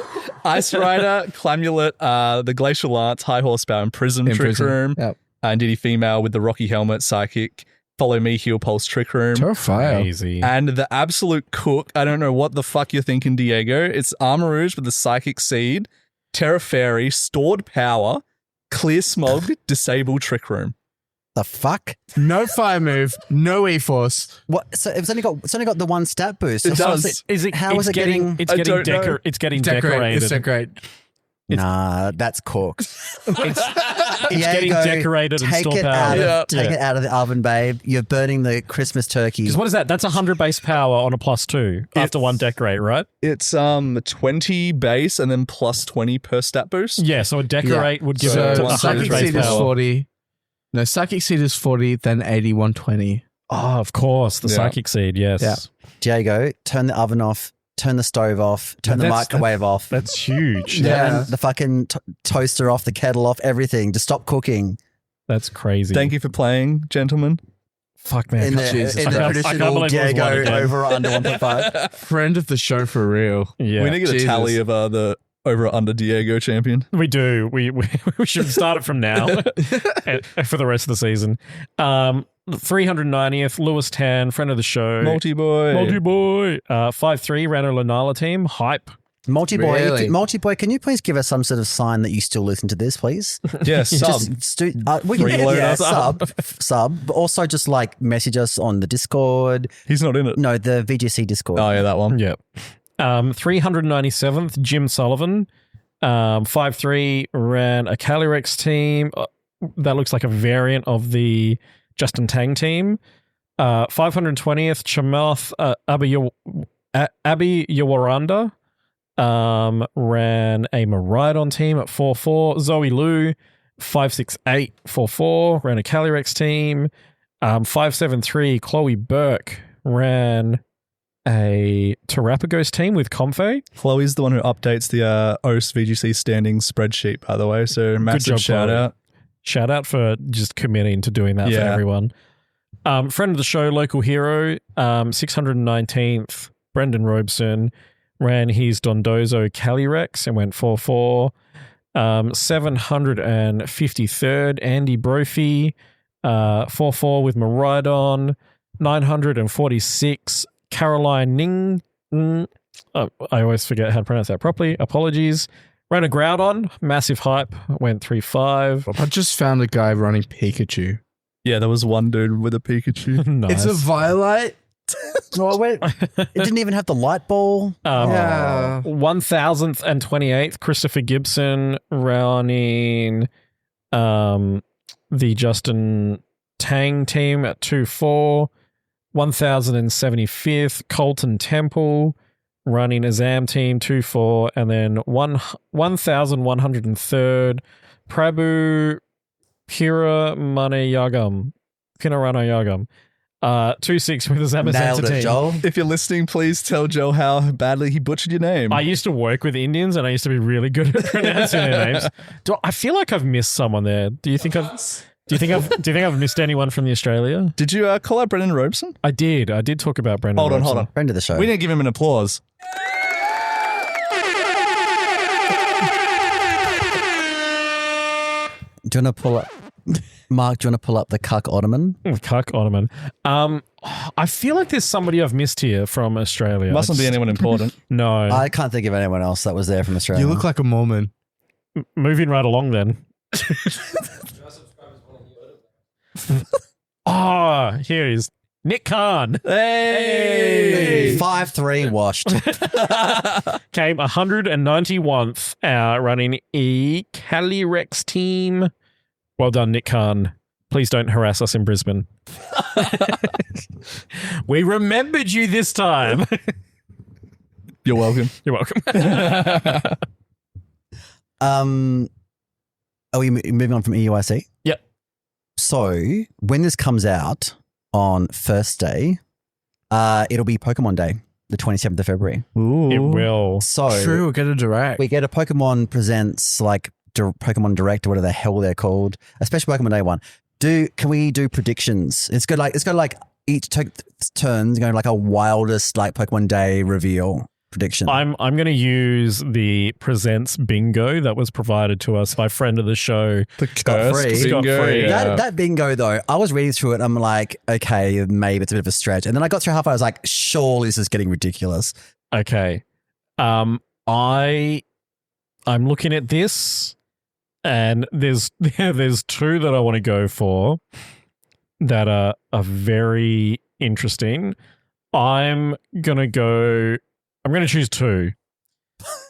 Ice Rider, Clamulet, the Glacial Lance, High Horsepower, and Prism In Trick prison. Room. Yep. Indeedee Female with the Rocky Helmet, Psychic, Follow Me, Heal Pulse, Trick Room. Terrifying. Crazy. And the absolute cook, I don't know what the fuck you're thinking, Diego. It's Armor Rouge with the Psychic Seed, Terra Fairy, Stored Power, Clear Smog, Disable Trick Room. The fuck? No fire move, no E-Force. What? So it's only got the 1 stat boost. It So does. Is it? How it's is it getting? getting- It's I getting don't know. It's getting Decorate. decorated. It's decorate. Nah, that's cooked. It's getting decorated and take store it power. out Yeah. of, take it out of the oven, babe. You're burning the Christmas turkey. Because what is that? That's 100 base power on a +2 after 1 decorate, right? It's 20 base and then plus 20 per stat boost. Yeah. So a decorate would give So it So 100 Psychic base Seed is power. 40. No, Psychic Seed is 40, then 80, 120. Oh, of course, the Yeah. psychic seed. Yes. Yeah. Diego, turn the oven off, turn the stove off, turn the That's- microwave off, That's huge. Yeah. turn the fucking toaster off, the kettle off, everything. Just stop cooking. That's crazy. Thank you for playing, gentlemen. Fuck, man. In the, Jesus in I the can't- I traditional can't believe it was one Diego again. over or under 1.5. Friend of the show for real. Yeah. We need to get Jesus. a tally of the over or under Diego champion. We do. We should start it from now for the rest of the season. 390th, Lewis Tan, friend of the show. Multi-boy. Multi-boy. 5-3, Rano Lanala team. Hype. Multi-boy, Really? Multi-boy, can you please give us some sort of sign that you still listen to this, please? Yeah, sub. We can Freeloader. yeah, sub, but also just like message us on the Discord. He's not in it. No, the VGC Discord. Oh, yeah, that one. Yep. 397th, Jim Sullivan. 5-3, ran a Calyrex team. That looks like a variant of the Justin Tang team. 520th, Chamath Abby Yawaranda. Ran a Maridon team at 4-4. Zoe Liu, 568, 4-4, ran a Calyrex team. 573, Chloe Burke ran a Terrapagos team with Comfey. Chloe's the one who updates the OS VGC standings spreadsheet, by the way. So massive job, shout Chloe. out. Shout out for just committing to doing that for Yeah. everyone. Friend of the show, local hero, 619th, Brendan Robeson, ran his Dondozo Calyrex and went 4-4. 753rd, Andy Brophy, 4-4 with Miraidon. 946, Caroline Ning. I always forget how to pronounce that properly. Apologies. Ran a Groudon, massive hype, went 3-5. I just found a guy running Pikachu. Yeah, there was one dude with a Pikachu. Nice. It's a Violet. Oh, wait. It didn't even have the light ball. Yeah. 1000th and 28th, Christopher Gibson running the Justin Tang team at 2-4. 1075th, Colton Temple running a ZAM team 2-4, and then 1103rd, Prabhu Piranayagam 2-6 with a Zamazenta Nailed team. it, Joel. If you're listening, please tell Joe how badly he butchered your name. I used to work with Indians, and I used to be really good at pronouncing their names. I feel like I've missed someone there. Do you think I've missed anyone from the Australia? Did you call out Brendan Robeson? I did talk about Brendan. Hold Robeson. on. Friend of the show. We didn't give him an applause. Do you want to pull up, Mark? Do you want to pull up the Cuck Ottoman? Cuck Ottoman. I feel like there's somebody I've missed here from Australia. Mustn't be anyone important. No. I can't think of anyone else that was there from Australia. You look like a Mormon. Moving right along then. Here is Nick Khan. Hey! 5-3 washed. Came 191th running a Calyrex team. Well done, Nick Khan. Please don't harass us in Brisbane. We remembered you this time. You're welcome. You're welcome. Are we moving on from EUIC? Yep. So when this comes out on first day, it'll be Pokemon Day, the 27th of February. Ooh. It will. So True, we'll get a direct. we get a Pokemon Presents, like Pokemon Direct or whatever the hell they're called, a special Pokemon Day one. Can we do predictions? It's got like each turns going like a wildest like Pokemon Day reveal prediction. I'm going to use the Presents bingo that was provided to us by friend of the show. The Scot-free. Scot-free. Yeah. That bingo though, I was reading through it. I'm like, okay, maybe it's a bit of a stretch. And then I got through halfway. I was like, surely this is getting ridiculous. Okay. I'm looking at this, and there's two that I want to go for that are very interesting. I'm going to choose two.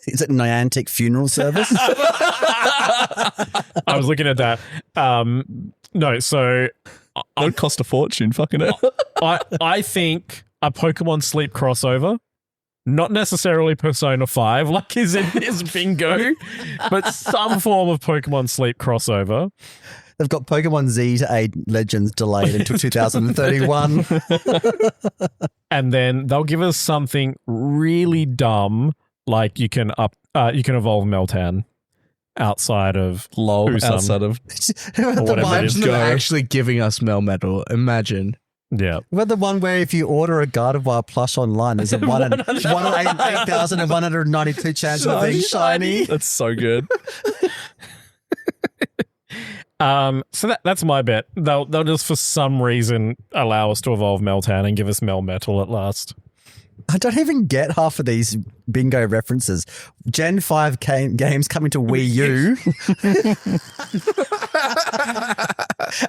Is it Niantic funeral service? I was looking at that. No, so That would cost a fortune, fucking it. I think a Pokemon Sleep crossover, not necessarily Persona 5 like is in this bingo, but some form of Pokemon Sleep crossover. They've got Pokemon Z to A Legends delayed until 2031. And then they'll give us something really dumb, like you can evolve Meltan outside of Lol, Usum. outside of whatever it is. Imagine them actually giving us Melmetal. Imagine. Yeah. But the one where if you order a Gardevoir plush online, there's a 1 in 8,192 chance of being shiny. That's so good. So that's my bet. They'll just for some reason allow us to evolve Meltan and give us Melmetal at last. I don't even get half of these bingo references. Gen 5 games coming to Wii U.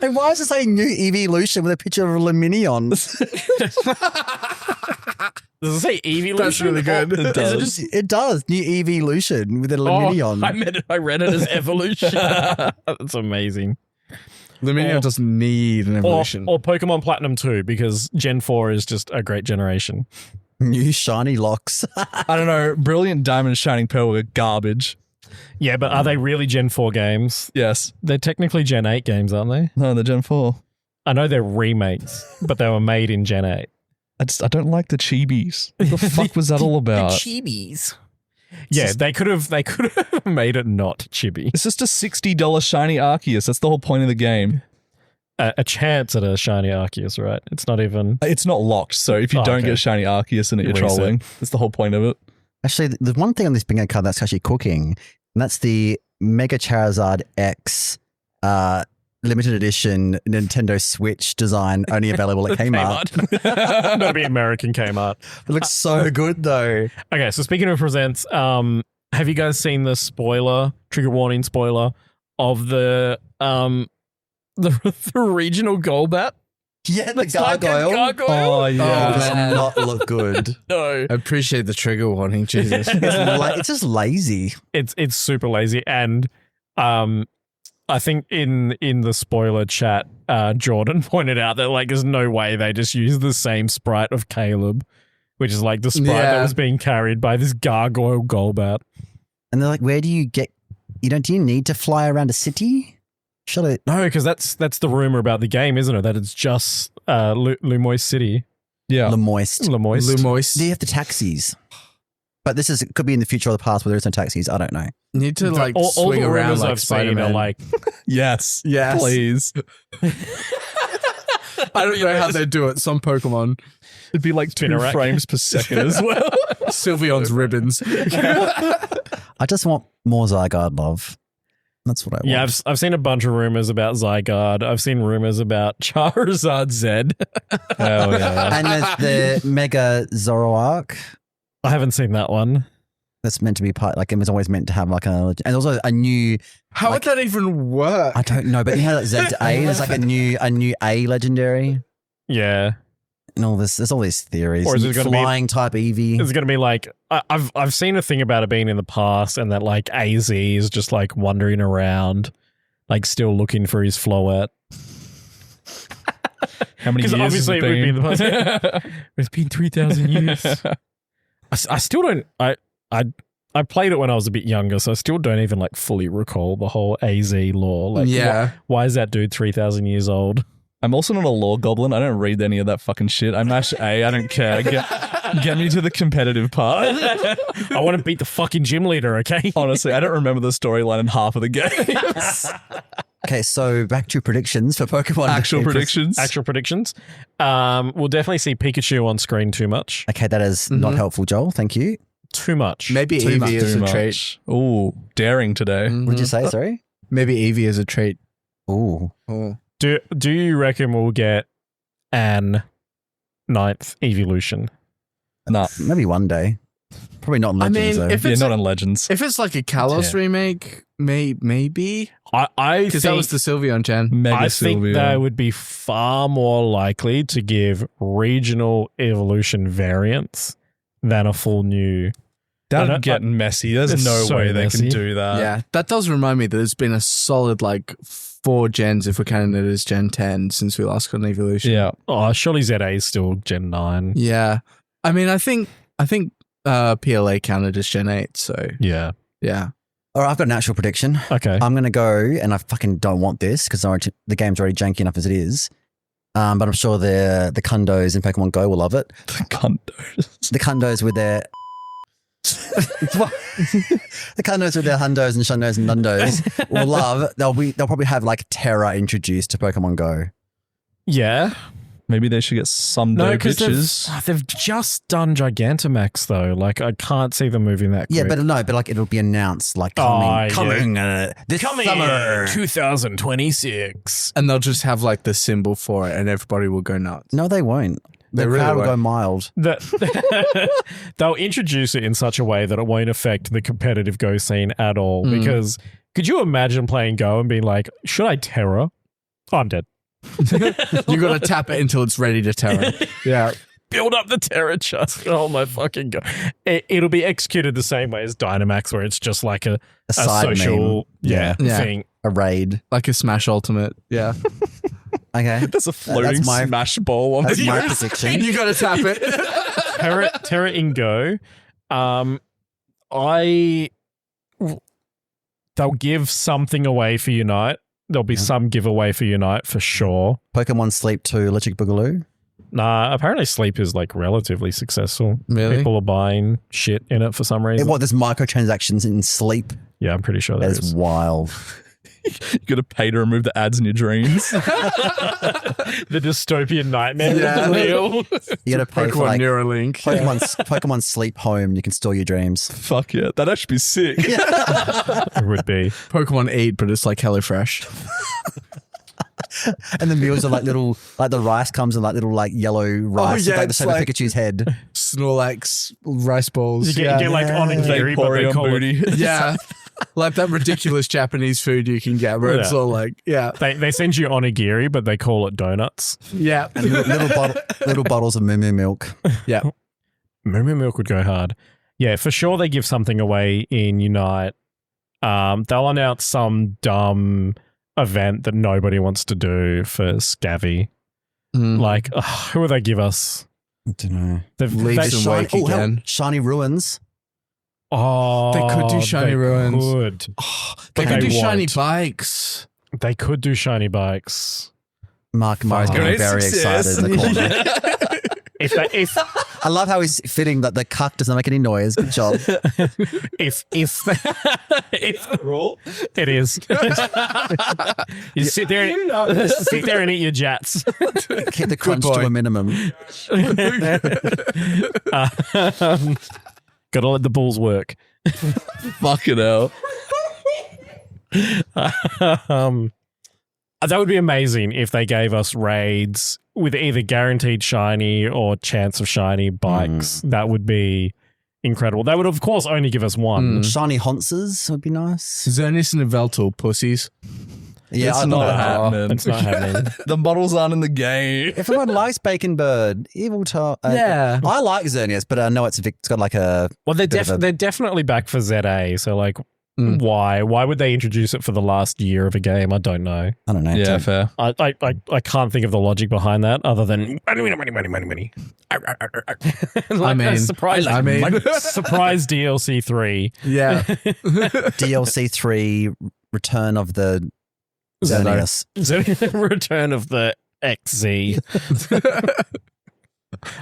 And why is it saying new evolution with a picture of a Luminion? Does it say Evolution? That's really good. It does. It does. New evolution with a Luminion. I read it as Evolution. That's amazing. Luminia doesn't need an evolution. Or Pokemon Platinum 2, because Gen 4 is just a great generation. New shiny locks. I don't know. Brilliant Diamond, Shining Pearl are garbage. Yeah, but are they really Gen 4 games? Yes. They're technically Gen 8 games, aren't they? No, they're Gen 4. I know they're remakes, but they were made in Gen 8. I don't like the chibis. What the fuck was that all about? Chibis. Yeah, they could have made it not chibi. It's just a $60 shiny Arceus. That's the whole point of the game. A chance at a shiny Arceus, right? It's not even... It's not locked, so if you don't okay. get a shiny Arceus in it, you're Reset. trolling. That's the whole point of it. Actually, there's one thing on this bingo card that's actually cooking, and that's the Mega Charizard X limited edition Nintendo Switch design only available at Kmart. Gotta be American Kmart. It looks so good though. Okay, so speaking of presents, have you guys seen the trigger warning spoiler of the regional Golbat? Yeah, the It's like a gargoyle. Oh, yeah. Does not look good. No. I appreciate the trigger warning, Jesus. It's just lazy. It's super lazy, and I think in the spoiler chat, Jordan pointed out that like there's no way they just use the same sprite of Caleb, which is like the sprite that was being carried by this gargoyle Golbat. And they're like, where do you get? Do you need to fly around a city? Shall it? No, because that's the rumor about the game, isn't it? That it's just Lumois City. Yeah. Lemoist. Lumoist. Do you have the taxis? But it could be in the future or the past where there is no taxis. I don't know. You need to like all swing the around rumors like I've seen Spider-Man. are like, Yes. Yes. Please. I don't know how they do it. Some Pokemon. It'd be like 2 Spinnerack. frames per second as well. Sylveon's ribbons. I just want more Zygarde love. That's what I want. yeah, I've seen a bunch of rumors about Zygarde. I've seen rumors about Charizard Z. Oh, yeah. And there's the Mega Zoroark. I haven't seen that one. That's meant to be part, like it was always meant to have like and also a new, How would that even work? I don't know, but you know, like Z to A, there's like a new A legendary Yeah. and all this. There's all these theories. Or is it gonna be- flying type Eevee? It's going to be like, I've seen a thing about it being in the past and that like AZ is just like wandering around, like still looking for his Floette. How many years Because obviously has it would be in been? the past. It's been 3,000 years. I still don't, I played it when I was a bit younger, so I still don't even like fully recall the whole AZ lore. Like, Yeah. why is that dude 3,000 years old? I'm also not a lore goblin. I don't read any of that fucking shit. I mash A. I don't care. Get me to the competitive part. I want to beat the fucking gym leader, okay? Honestly, I don't remember the storyline in half of the games. Okay, so back to predictions for Pokemon. Actual predictions. Actual predictions. We'll definitely see Pikachu on screen too much. Okay, that is not helpful, Joel. Thank you. Too much. Maybe Too much. Eevee is Too a trait. much. Ooh, daring today. What did you say? Sorry. Maybe Eevee is a trait. Ooh. Oh. Do you reckon we'll get an 9th evolution? Nah. Maybe one day. Probably not in I Legends, mean, though. if Yeah, it's not in Legends. if it's like a Kalos Yeah. remake, maybe I because that was the Sylveon gen. Mega I think Sylveon. they would be far more likely to give regional evolution variants than a full new. That'd I don't- get messy. There's It's no so way they messy. can do that. Yeah, that does remind me that it's been a solid like 4 gens if we're counting it as Gen 10 since we last got an evolution. Yeah. Oh, surely ZA is still Gen 9. Yeah. I mean, I think PLA counted as Gen 8, so Yeah. yeah. All right, I've got an actual prediction. Okay. I'm going to go, and I fucking don't want this because the game's already janky enough as it is. But I'm sure the Kundos in Pokemon Go will love it. The Kundos. The Kundos with their... the Kundos with their Hundos and Shundos and Nundos will love. They'll probably have like Terra introduced to Pokemon Go. Yeah. Maybe they should get some No, dough because bitches. they've just done Gigantamax though. Like I can't see them moving that quick. Yeah, but like it'll be announced like Oh, coming yeah. this Coming summer. 2026. And they'll just have like the symbol for it and everybody will go nuts. No, they won't. The They really crowd will won't. go mild. They'll introduce it in such a way that it won't affect the competitive Go scene at all. Mm. Because could you imagine playing Go and being like, should I Terra? Oh, I'm dead. You got to tap it until it's ready to Terra. Yeah. Build up the Terra chest. Oh my fucking God. It'll be executed the same way as Dynamax, where it's just like a side social Yeah. thing. A raid. Like a Smash Ultimate. Yeah. Okay. There's a floating That's my- smash ball on That's the my ears. prediction. You got to tap it. Terra in Go. They'll give something away for Unite. There'll be some giveaway for Unite for sure. Pokemon Sleep 2 Electric Boogaloo. Nah, apparently Sleep is like relatively successul. Really? People are buying shit in it for some reason. What, there's microtransactions in Sleep? Yeah, I'm pretty sure there That's is. wild. You got to pay to remove the ads in your dreams. The dystopian nightmare. Yeah. Real. You got to pay for like Neuralink. Pokemon Sleep Home. You can store your dreams. Fuck yeah. That'd actually be sick. It would be. Pokemon Eat, but it's like HelloFresh. And the meals are like little, like the rice comes in like little like yellow rice, yeah, like the it's shape of like- Pikachu's head. Snorlax rice balls. You get like onigiri, but they call it. Yeah. Like that ridiculous Japanese food you can get where it's Yeah. all like, yeah. They send you onigiri, but they call it donuts. Yeah. And little bottles of Moo Moo milk. Yeah. Moo Moo Milk would go hard. Yeah, for sure they give something away in Unite. They'll announce some dumb event that nobody wants to do for Scavvy. Like, who will they give us? I don't know. Leaves and Wake again. Shiny Ruins. Oh, They could do Shiny Ruins. Could. They But could they do shiny won't. bikes. They could do shiny bikes. Mark Murray's getting Great very success. excited in the corner. If I love how he's fitting that the cuck doesn't make any noise. Good job. if it is, you sit there and eat your jats. Keep the crunch boy. to a minimum. Gotta let the balls work. Fucking hell. That would be amazing if they gave us raids with either guaranteed shiny or chance of shiny bikes. That would be incredible. They would, of course, only give us one. Shiny Honces would be nice. Xerneas and Yveltal, pussies. Yeah, It's I not know. happening. It's not happening. The models aren't in the game. Everyone likes Bacon Bird. Evil Tar. Yeah. I like Xerneas, but I know it's got like a. Well, they're Bit of a- they're definitely back for ZA. So, like, why would they introduce it for the last year of a game? I don't know. I don't know. Yeah, fair. I can't think of the logic behind that other than money. I mean, surprise DLC 3. Yeah. DLC 3 Return of the Xerneas. Return of the XZ.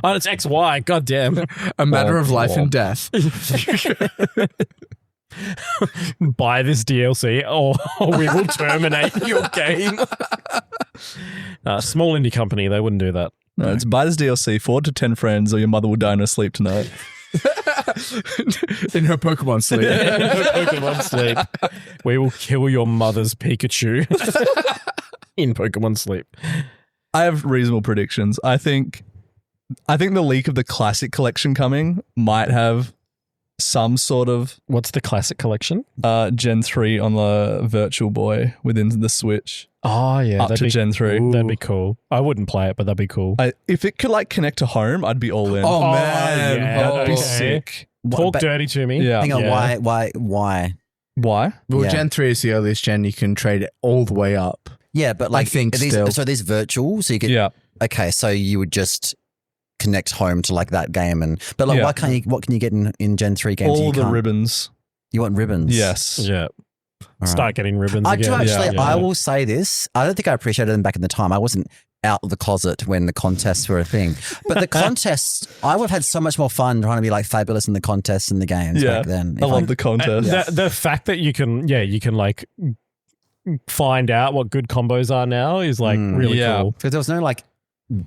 Oh, it's XY. God damn. A matter of life and death. Buy this DLC or we will terminate your game. Small indie company, they wouldn't do that. No, it's buy this DLC, 4 to 10 friends, or your mother will die in her sleep tonight. In her Pokemon sleep. Pokemon Sleep. We will kill your mother's Pikachu in Pokemon Sleep. I have reasonable predictions. I think the leak of the Classic Collection coming might have some sort of What's the classic collection? Gen 3 on the Virtual Boy within the Switch. Oh, yeah. Up to Gen 3. That'd be cool. I wouldn't play it, but that'd be cool. If it could like connect to home, I'd be all in. Oh, man. yeah. that'd be okay. sick. Talk But- dirty to me. Yeah. Hang on, Yeah. why? Why? Well, Yeah. Gen 3 is the earliest gen you can trade it all the way up. Yeah, but like, think are these, still. so these virtual, so you get, Yeah. okay, so you would just connect home to like that game but like, Yeah. why can't you, what can you get in Gen 3 games? All you the can't? ribbons. You want ribbons? Yes. Yeah. All right. Start getting ribbons I again. do actually, Yeah. I will say this. I don't think I appreciated them back in the time. I wasn't out of the closet when the contests were a thing. But the contests, I would have had so much more fun trying to be like fabulous in the contests and the games Yeah. back then. I If love the contest. The fact that you can like find out what good combos are now is like really Yeah. cool. Because there was no like,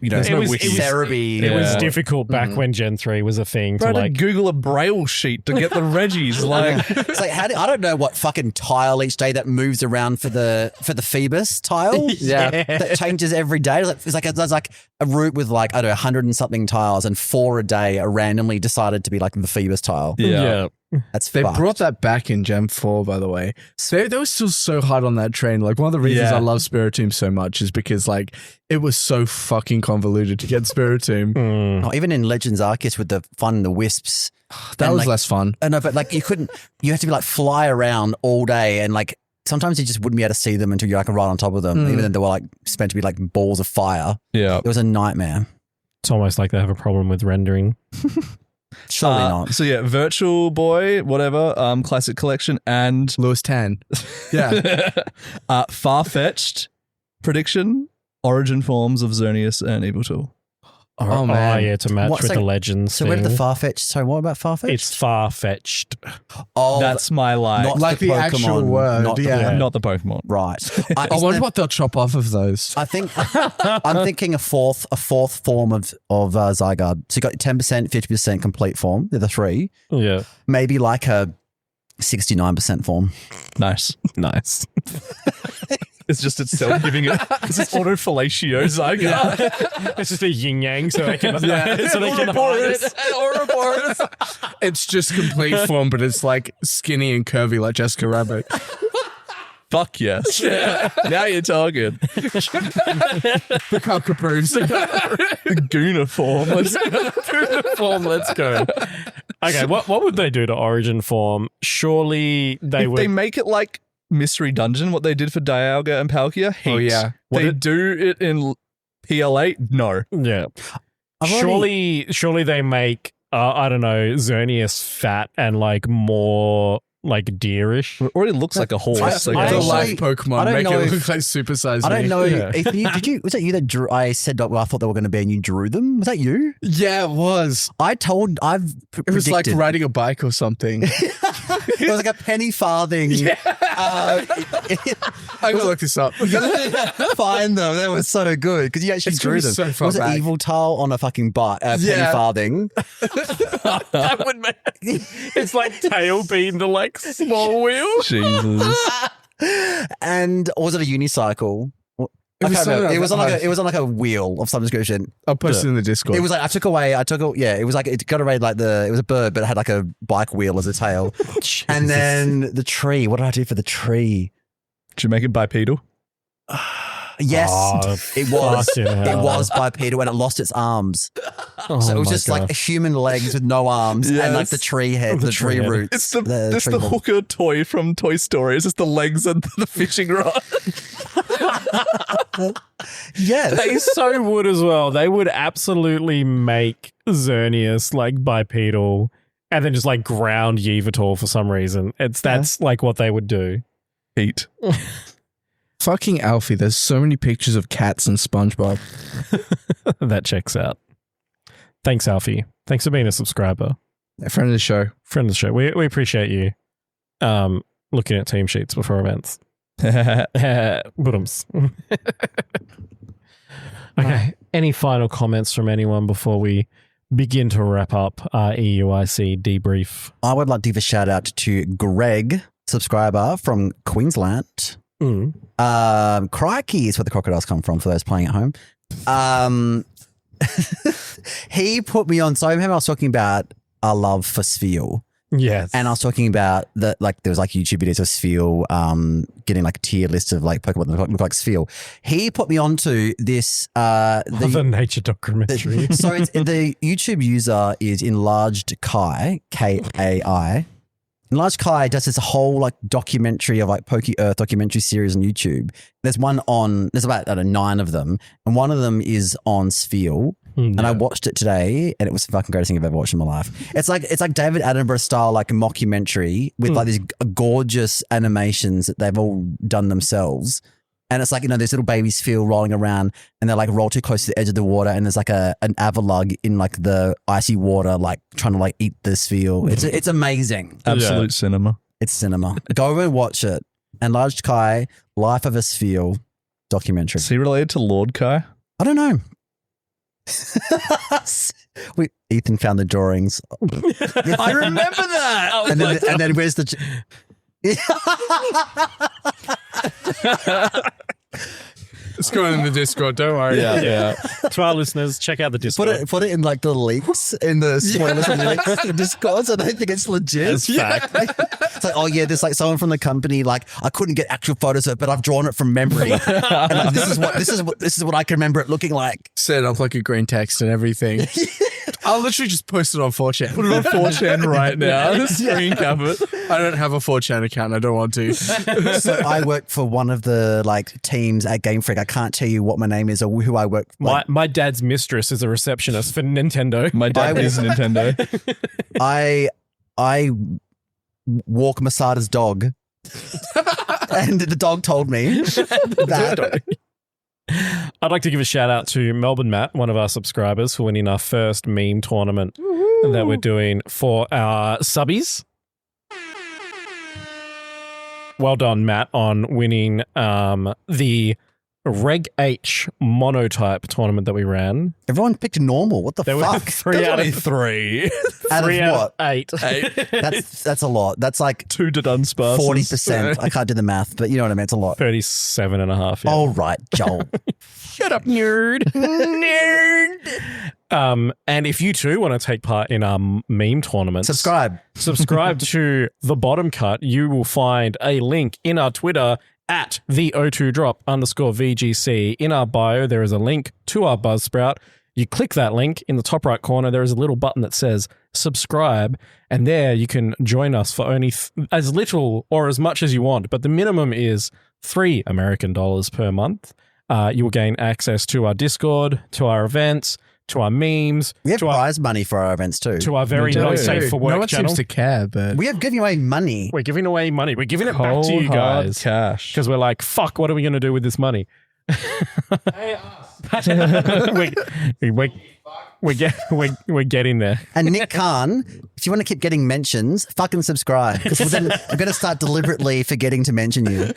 you know, There's no was- wiki. it was- Cerebi. It was Yeah. difficult back when Gen 3 was a thing Bro, to I like. had to Google a braille sheet to get the Reggies. Like, It's like I don't know what fucking tile each day that moves around for the Phoebus tile. Yeah. That changes every day. It's like there's like a route with like I don't know 100 and something tiles, and 4 a day are randomly decided to be like the Phoebus tile. Yeah. That's They fucked. brought that back in Gen 4, by the way. So they were still so hard on that train. Like, one of the reasons Yeah. I love Spiritomb so much is because, like, it was so fucking convoluted to get Spiritomb. Oh, even in Legends Arceus with the fun and the wisps. That And, was like, less fun. I know, but like you had to be like fly around all day, and like sometimes you just wouldn't be able to see them until you're like right on top of them, even though they were like meant to be like balls of fire. yeah. It was a nightmare. It's almost like they have a problem with rendering. Surely not. So yeah, Virtual Boy, whatever, Classic Collection, and Lewis Tan. Yeah. Far-fetched prediction, origin forms of Xerneas and Yveltal. Oh, man. Yeah, to match What, with so- the Legends. So where did the thing. Farfetch? So what about Farfetch? It's far-fetched. oh, That's my like, not like the actual word, not the yeah. word. not the Pokemon. Right. I wonder what they'll chop off of those. I think I'm thinking a fourth form of Zygarde. So you got 10%, 50% complete form. They're the 3. Yeah. Maybe like a 69% form. Nice. Nice. It's just itself giving it. This is autofellatio zygote. It's just a yin yang, so they can, so they can harness. Ouroboros. It's just complete form, but it's like skinny and curvy like Jessica Rabbit. Fuck yes. Yeah. Now you're talking. The cockapoos. The Gooner form. Let's go. Okay, what would they do to Origin form? Surely they would. They make it like Mystery Dungeon, what they did for Dialga and Palkia. Heat. Oh, yeah. They do it in PL8? No. Yeah. Surely they make, I don't know, Xerneas fat and like more like deerish. It already looks like a horse. The life Pokemon make it look like Super Size Me. I don't know. Ethan, was that you that drew? I said I thought they were going to be, and you drew them. Was that you? Yeah, it was. It was like riding a bike or something. It was like a penny farthing. Yeah. I gotta look this up. Find them. They were so good because you actually drew them. So far was back. it Evil Tile on a fucking penny farthing? That would make it's like tail being the like small wheel. Jesus. And or was it a unicycle? It was it was on like a wheel of some description. I'll post it in the Discord. It was like it was like it got arrayed like it was a bird, but it had like a bike wheel as a tail. And then the tree. What did I do for the tree? Did you make it bipedal? Yes, it was. fucking hell. It was bipedal, and it lost its arms. Oh So it was my just like gosh. human legs with no arms, and like the tree head, the tree head. roots. It's the tree head. hooker toy from Toy Story. It's just the legs and the fishing rod. Yes. They so would as well. They would absolutely make Xerneas like bipedal and then just like ground Yveltal for some reason. That's like what they would do. Heat. Fucking Alfie, there's so many pictures of cats and SpongeBob. That checks out. Thanks, Alfie. Thanks for being a subscriber. A friend of the show. Friend of the show. We appreciate you looking at team sheets before events. Budums. Okay. Any final comments from anyone before we begin to wrap up our EUIC debrief? I would like to give a shout out to Greg, subscriber from Queensland. Crikey is where the crocodiles come from for those playing at home. He put me on. So I remember I was talking about our love for Sphere. Yes. And I was talking about that, like, there was like YouTube videos of Sphere getting like a tier list of like Pokemon that look like Sphere. He put me onto this. The nature documentary. So the YouTube user is Enlarged Kai, Kai. Enlarged Kai does this whole like documentary of like Poke Earth documentary series on YouTube. There's about 9 of them, and one of them is on Sphere. And I watched it today, and it was the fucking greatest thing I've ever watched in my life. It's like David Attenborough style, like a mockumentary with like these gorgeous animations that they've all done themselves. And it's like, this little baby Sphere rolling around, and they're like roll too close to the edge of the water, and there's like an Avalug in like the icy water, like trying to like eat the Sphere. It's amazing. Absolute cinema. It's cinema. Go and watch it. Enlarged Kai, Life of a Sphere documentary. Is he related to Lord Kai? I don't know. Ethan found the drawings. I remember that. And then where's the... It's going in the Discord, don't worry. Yeah. To our listeners, check out the Discord. Put it in like the links, in the spoilers and links in the Discord, so they think it's legit. It's fact. It's like, oh yeah, there's like someone from the company, like I couldn't get actual photos of it, but I've drawn it from memory. And like, this is what I can remember it looking like. Set up like a green text and everything. I'll literally just post it on 4chan. Put it on 4chan right now. Screen cap it. I don't have a 4chan account. I don't want to. So I work for one of the like teams at Game Freak. I can't tell you what my name is or who I work for. Like, My dad's mistress is a receptionist for Nintendo. My dad is Nintendo. I walk Masada's dog. And the dog told me that. I'd like to give a shout out to Melbourne Matt, one of our subscribers, for winning our first meme tournament that we're doing for our subbies. Well done, Matt, on winning the Reg H monotype tournament that we ran. Everyone picked normal. What the There were fuck? 3 out of 3. Out of 3 out what? of 8. That's a lot. That's like 2 to Dunsparces. 40%. I can't do the math, but you know what I mean. It's a lot. 37 and a half. Yeah. All right, Joel. Shut up, nerd. Nerd. And if you too want to take part in our meme tournaments, subscribe to The Bottom Cut. You will find a link in our Twitter at the O2drop_VGC. In our bio, there is a link to our Buzzsprout. You click that link in the top right corner. There is a little button that says subscribe, and there you can join us for only as little or as much as you want. But the minimum is $3 American per month. You will gain access to our Discord, to our events, to our memes. We have to prize money for our events too. To our very not safe for work No one channel. seems to care, but We have given away money. We're giving away money. We're giving it back to you hard guys. cash. Because we're like, fuck, what are we going to do with this money? we're getting there. And Nick Khan, if you want to keep getting mentions, fucking subscribe. Because then I'm going to start deliberately forgetting to mention you.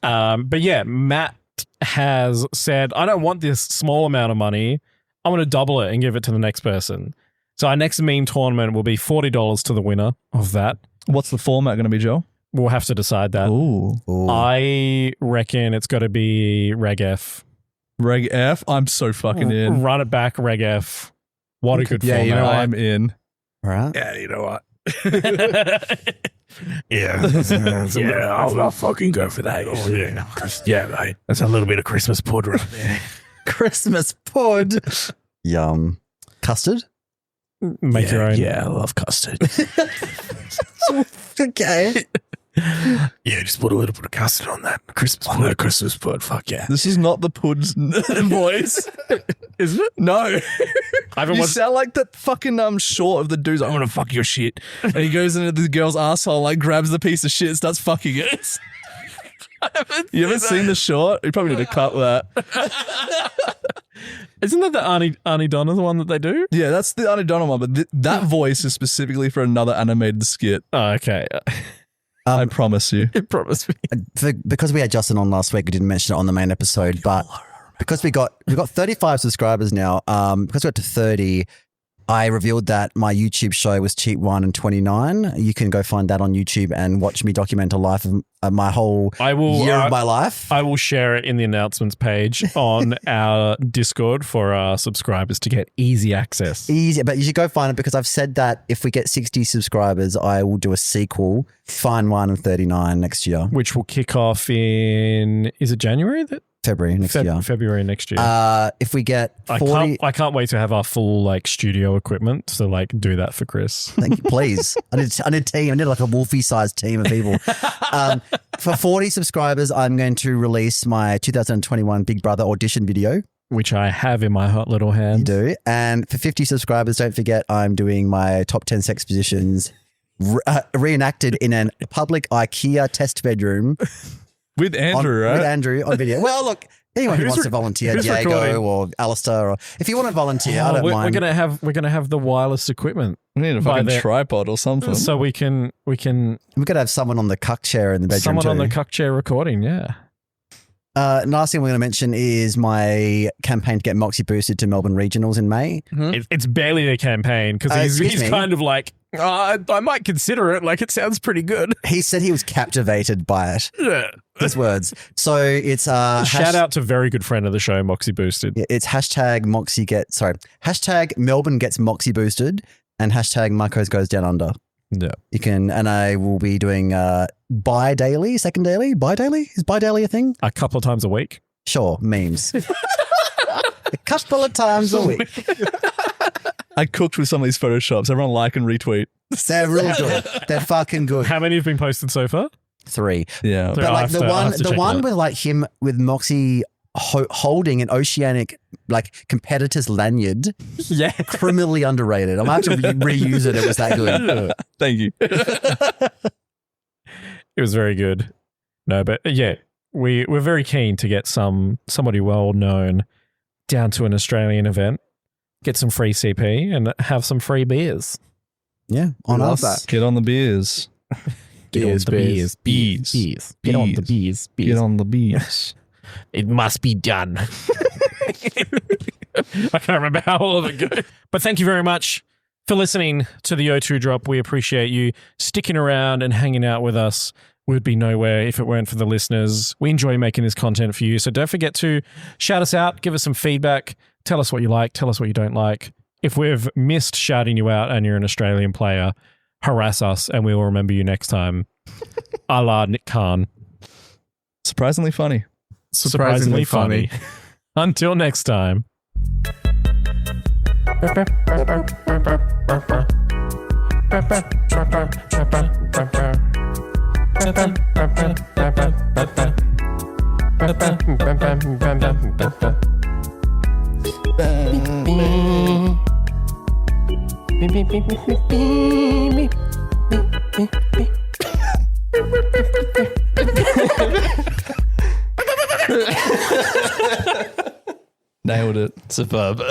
But yeah, Matt has said, I don't want this small amount of money. I'm going to double it and give it to the next person. So our next meme tournament will be $40 to the winner of that. What's the format going to be, Joe? We'll have to decide that. Ooh. I reckon it's got to be Reg F. Reg F? I'm so fucking in. Run it back, Reg F. What a good Yeah, format. you know I'm in. All right. Yeah, you know what? I'll fucking go for that. Oh, yeah. Yeah, mate. That's a little bit of Christmas pud right there. Christmas pod. Yum. Custard? Make your own. Yeah, I love custard. Okay. Yeah, just put a little bit of custard on that Christmas pud. That Christmas pud, fuck yeah. This is not the Pud's voice. Isn't it? No. I haven't You watched. sound like that fucking short of the dude's like, I'm gonna fuck your shit. And he goes into the girl's asshole, like grabs the piece of shit and starts fucking it. You haven't seen the short? You probably need to cut that. Isn't that the Arnie Donna, the one that they do? Yeah, that's the Annie one, but that voice is specifically for another animated skit. Oh, okay. I promise you. It promised me. Because we had Justin on last week, we didn't mention it on the main episode, but because we've got 35 subscribers now, because we got to 30, I revealed that my YouTube show was Cheap Wine and 29. You can go find that on YouTube and watch me document a life of my whole year of my life. I will share it in the announcements page on our Discord for our subscribers to get easy access. Easy, but you should go find it because I've said that if we get 60 subscribers, I will do a sequel, Fine Wine and 39 next year. Which will kick off in, is it January? February next year. February next year. If we get 40... I can't wait to have our full like studio equipment to like do that for Chris. Thank you, please. I need a team. I need like a Wolfie-sized team of people. For 40 subscribers, I'm going to release my 2021 Big Brother audition video. Which I have in my hot little hand. You do. And for 50 subscribers, don't forget I'm doing my top 10 sex positions reenacted in a public IKEA test bedroom. With Andrew, right? With Andrew on video. Well, look, anyone who wants to volunteer, Diego recording? or Alistair, or if you want to volunteer, I don't mind. We're gonna have the wireless equipment. We need a fucking tripod or something. So we can We've got to have someone on the cuck chair in the bedroom. someone too. on the cuck chair recording, yeah. Last thing we're going to mention is my campaign to get Moxie boosted to Melbourne Regionals in May. It's barely a campaign because he's kind of like, I might consider it. Like, it sounds pretty good. He said he was captivated by it. Yeah. His words. So it's Shout out to very good friend of the show, Moxie Boosted. Yeah, it's hashtag Melbourne gets Moxie boosted and hashtag Marcos goes down under. Yeah. You can, and I will be doing bi-daily, second daily, bi-daily? Is bi-daily a thing? A couple of times a week. Sure, memes. A couple of times a week. I cooked with some of these photoshops. Everyone like and retweet. They're real good. They're fucking good. How many have been posted so far? 3. Yeah. So But I'll like have to check the one that. with like him with Moxie holding an oceanic like competitor's lanyard, Yeah. criminally underrated. I might have to reuse it. It was that good. Thank you. It was very good. No, but yeah, we're very keen to get somebody well known down to an Australian event, get some free CP and have some free beers. Yeah, on Love us. that. Get on the beers. Get on the beers. Beers. Get on the beers. Get on the beers. It must be done. I can't remember how all of it goes. But thank you very much for listening to the O2 Drop. We appreciate you sticking around and hanging out with us. We would be nowhere if it weren't for the listeners. We enjoy making this content for you. So don't forget to shout us out, give us some feedback, tell us what you like, tell us what you don't like. If we've missed shouting you out and you're an Australian player, harass us and we will remember you next time. A la Nick Khan. Surprisingly funny. Surprisingly funny. Until next time. Nailed it. Superb.